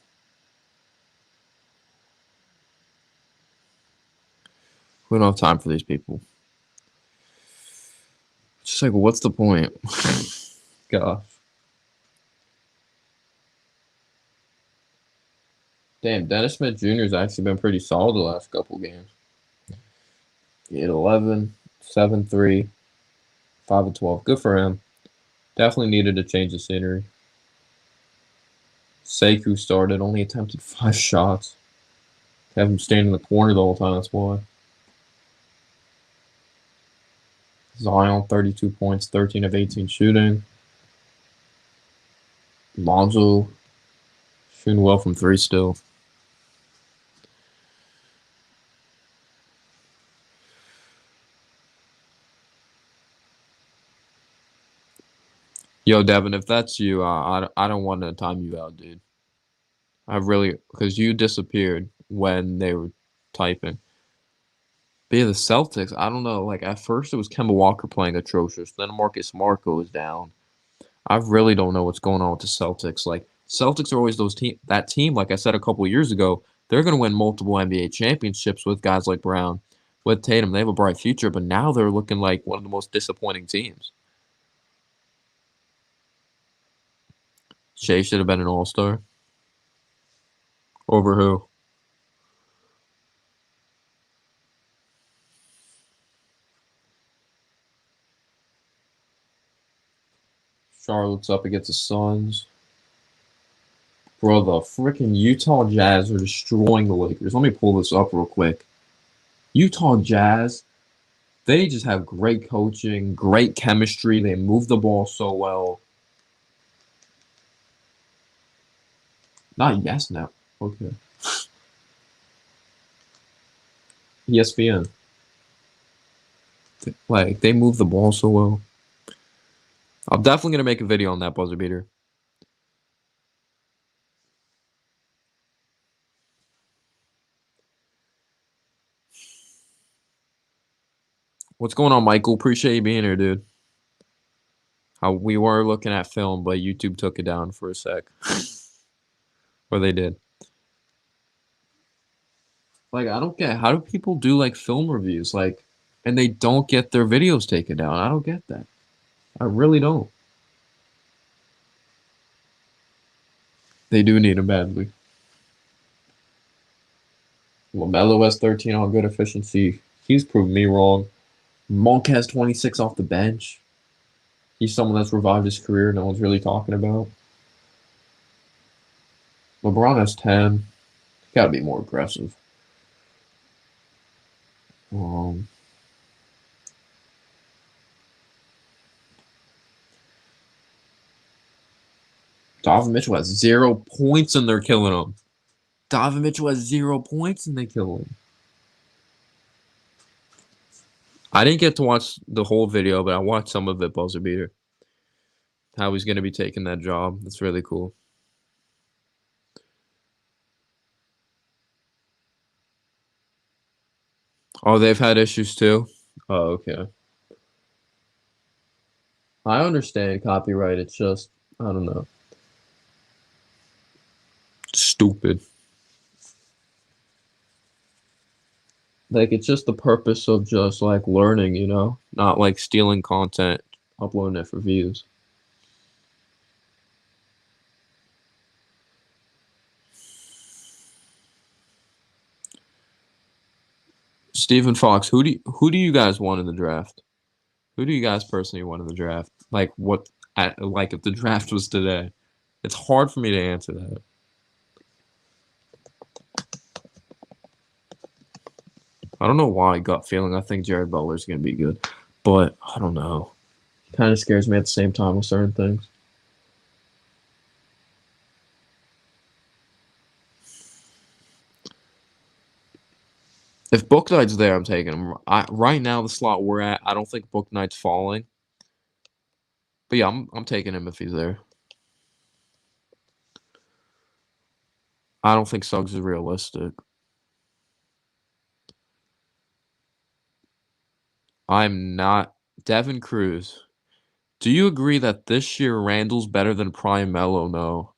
Speaker 1: We don't have time for these people. It's just like, what's the point? Gosh. Damn, Dennis Smith Jr. has actually been pretty solid the last couple games. He hit 11, 7, 3, 5 and 12. Good for him. Definitely needed to change the scenery. Sekou started, only attempted 5 shots. Have him standing in the corner the whole time, that's why. Zion, 32 points, 13 of 18 shooting. Lonzo, Shooting well from three still. Yo, Devin, if that's you, I don't want to time you out, dude. I really, because you disappeared when they were typing. But yeah, the Celtics, I don't know. Like, at first it was Kemba Walker playing atrocious. Then Marcus Smart goes down. I really don't know what's going on with the Celtics. Like, Celtics are always that team, like I said a couple of years ago, they're going to win multiple NBA championships with guys like Brown, with Tatum. They have a bright future, but now they're looking like one of the most disappointing teams. Shea should have been an all-star. Over who? Charlotte's up against the Suns. Bro, the freaking Utah Jazz are destroying the Lakers. Let me pull this up real quick. Utah Jazz, they just have great coaching, great chemistry. They move the ball so well. Not yes now. Okay. ESPN. Like, they move the ball so well. I'm definitely going to make a video on that buzzer beater. What's going on, Michael? Appreciate you being here, dude. We were looking at film, but YouTube took it down for a sec. Or they did. Like, I don't get, how do people do, like, film reviews, like, and they don't get their videos taken down? I don't get that. I really don't. They do need him badly. LaMelo has 13 on good efficiency. He's proven me wrong. Monk has 26 off the bench. He's someone that's revived his career no one's really talking about. LeBron has 10. Got to be more aggressive. Donovan Mitchell has 0 points and they're killing him. Donovan Mitchell has 0 points and they kill him. I didn't get to watch the whole video, but I watched some of it, buzzer beater. How he's going to be taking that job. That's really cool. Oh, they've had issues too? Oh, okay. I understand copyright. It's just, I don't know. Stupid. Like, it's just the purpose of just, like, learning, you know? Not, like, stealing content, uploading it for views. Stephen Fox, who do you guys want in the draft? Who do you guys personally want in the draft? Like, like, if the draft was today? It's hard for me to answer that. I don't know why, gut feeling. I think Jared Butler's going to be good. But, I don't know. Kind of scares me at the same time with certain things. If Book Knight's there, I'm taking him. Right now, the slot we're at, I don't think Book Knight's falling. But yeah, I'm taking him if he's there. I don't think Suggs is realistic. I'm not. Devin Cruz. Do you agree that this year Randall's better than Prime Melo? No.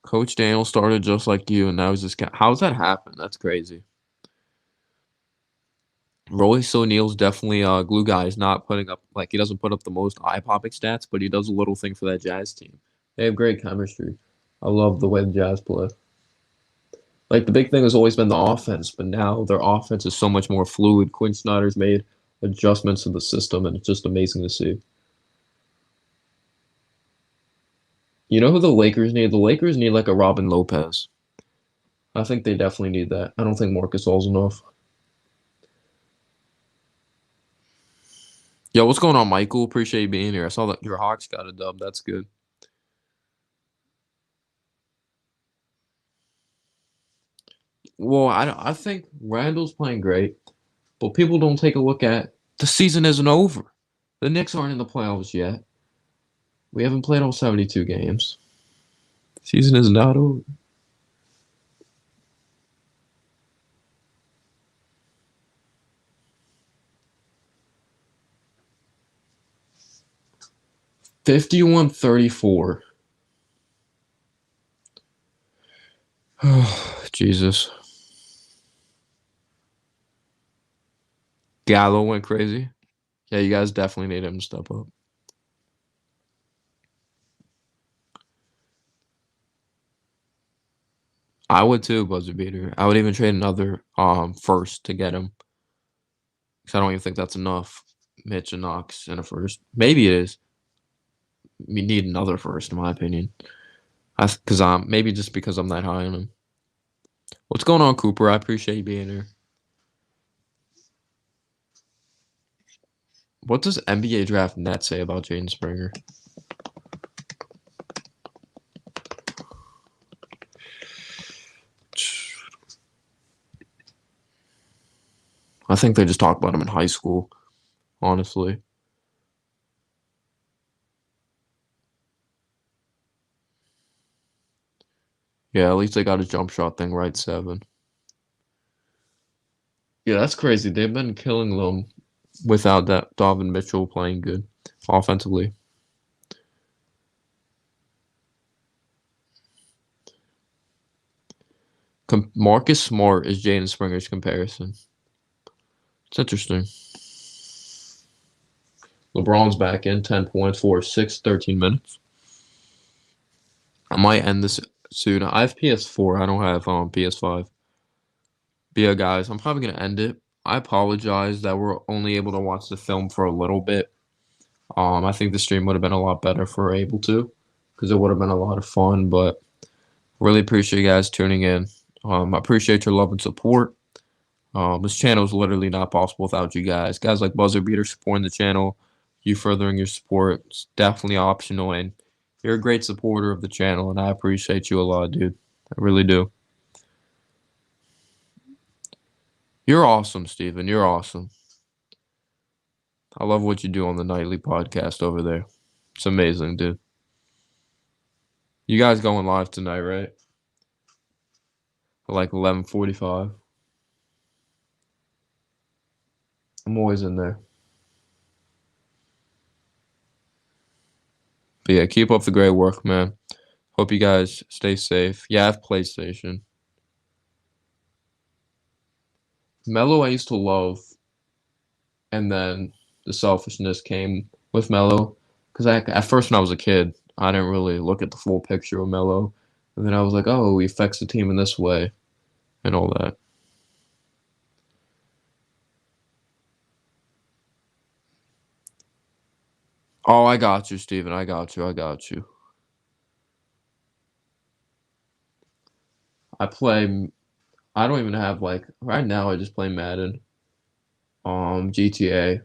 Speaker 1: Coach Daniel started just like you, and now he's just. How's that happen? That's crazy. Royce O'Neal's definitely a glue guy. He's not putting up, like, he doesn't put up the most eye-popping stats, but he does a little thing for that Jazz team. They have great chemistry. I love the way the Jazz play. Like, the big thing has always been the offense, but now their offense is so much more fluid. Quinn Snyder's made adjustments to the system, and it's just amazing to see. You know who the Lakers need? The Lakers need, like, a Robin Lopez. I think they definitely need that. I don't think Marc Gasol's enough. Yo, what's going on, Michael? Appreciate you being here. I saw that your Hawks got a dub. That's good. Well, I think Randall's playing great, but people don't take a look at the season isn't over. The Knicks aren't in the playoffs yet. We haven't played all 72 games. Season is not over. Fifty-one 34. Jesus. Gallo went crazy. Yeah, you guys definitely need him to step up. I would too, buzzer beater. I would even trade another first to get him. Because I don't even think that's enough. Mitch and Knox in a first. Maybe it is. We need another first, in my opinion. Because maybe just because I'm that high on him. What's going on, Cooper? I appreciate you being here. What does NBA Draft Net say about Jaden Springer? I think they just talk about him in high school, honestly. Yeah, at least they got a jump shot thing right, 7. Yeah, that's crazy. They've been killing them without that Donovan Mitchell playing good offensively. Marcus Smart is Jaden Springer's comparison. It's interesting. LeBron's back in 10 points for 13 minutes. I might end this soon. I have PS4. I don't have PS5. But yeah, guys, I'm probably gonna end it. I apologize that we're only able to watch the film for a little bit. I think the stream would have been a lot better if we're able to, because it would have been a lot of fun. But really appreciate you guys tuning in. I appreciate your love and support. This channel is literally not possible without you guys. Guys like Buzzer Beater supporting the channel, you furthering your support. It's definitely optional, and you're a great supporter of the channel, and I appreciate you a lot, dude. I really do. You're awesome, Steven. You're awesome. I love what you do on the nightly podcast over there. It's amazing, dude. You guys going live tonight, right? Like 11:45. I'm always in there. But yeah, keep up the great work, man. Hope you guys stay safe. Yeah, I have PlayStation. Melo I used to love, and then the selfishness came with Melo. Because at first when I was a kid, I didn't really look at the full picture of Melo. And then I was like, oh, he affects the team in this way and all that. Oh, I got you, Steven. I got you. I got you. I don't even have like right now I just play Madden. GTA.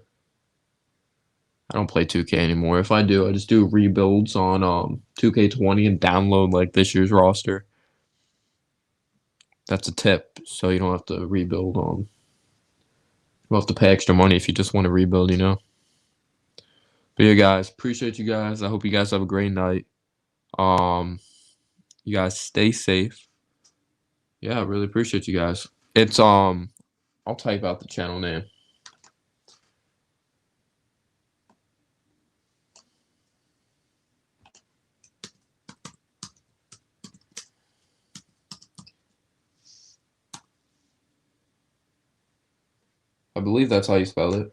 Speaker 1: I don't play 2K anymore. If I do, I just do rebuilds on 2K20 and download like this year's roster. That's a tip, so you don't have to rebuild you don't have to pay extra money if you just want to rebuild, you know. But yeah, guys, appreciate you guys. I hope you guys have a great night. Um, you guys stay safe. Yeah, I really appreciate you guys. It's I'll type out the channel name. I believe that's how you spell it.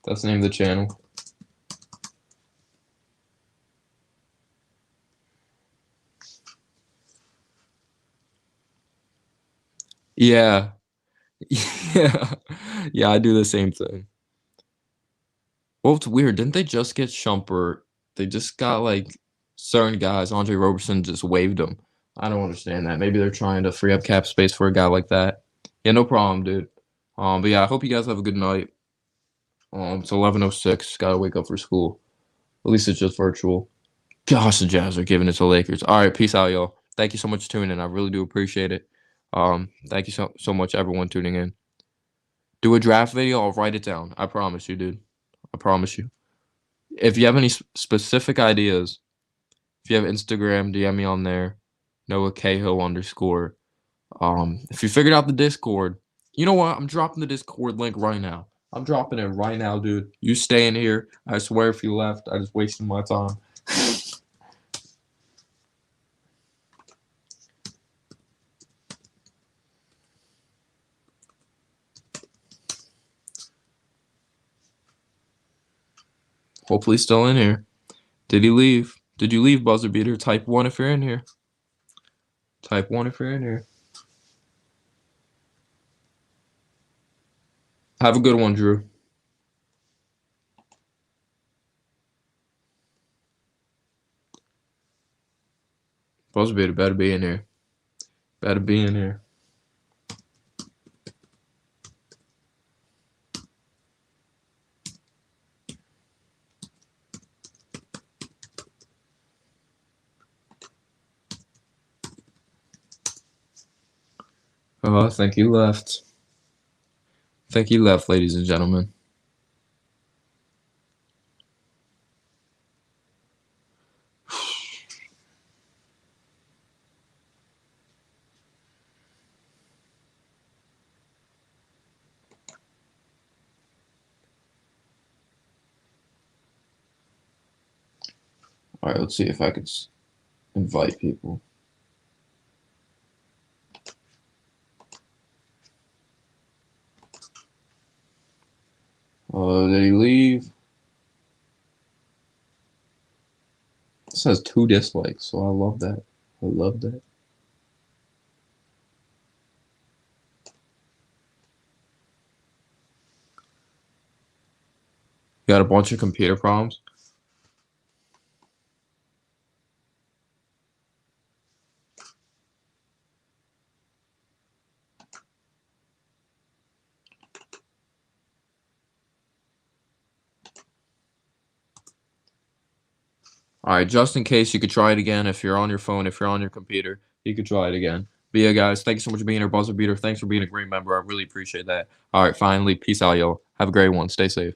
Speaker 1: That's the name of the channel. Yeah. Yeah. Yeah, I do the same thing. Well, it's weird. Didn't they just get Shumpert? They just got like certain guys. Andre Roberson just waived them. I don't understand that. Maybe they're trying to free up cap space for a guy like that. Yeah, no problem, dude. But yeah, I hope you guys have a good night. It's 11:06. Gotta wake up for school. At least it's just virtual. Gosh, the Jazz are giving it to Lakers. All right, peace out, y'all. Thank you so much for tuning in. I really do appreciate it. Thank you so much, everyone tuning in. Do a draft video. I'll write it down. I promise you, dude. I promise you. If you have any specific ideas, if you have Instagram, DM me on there. Noah Cahill _ if you figured out the Discord, you know what? I'm dropping the Discord link right now. I'm dropping it right now, dude. You stay in here. I swear if you left, I just wasted my time. Hopefully still in here. Did he leave? Did you leave, buzzer beater? Type 1 if you're in here. Type 1 if you're in here. Have a good one, Drew. Buzzer beater better be in here. Better be in here. Oh, I think he left. I think he left, ladies and gentlemen. All right, let's see if I could invite people. Did he leave? It says 2 dislikes, so I love that. I love that. You got a bunch of computer problems? All right, just in case, you could try it again. If you're on your phone, if you're on your computer, you could try it again. But yeah, guys, thank you so much for being here, buzzer beater. Thanks for being a great member. I really appreciate that. All right, finally, peace out, y'all. Have a great one. Stay safe.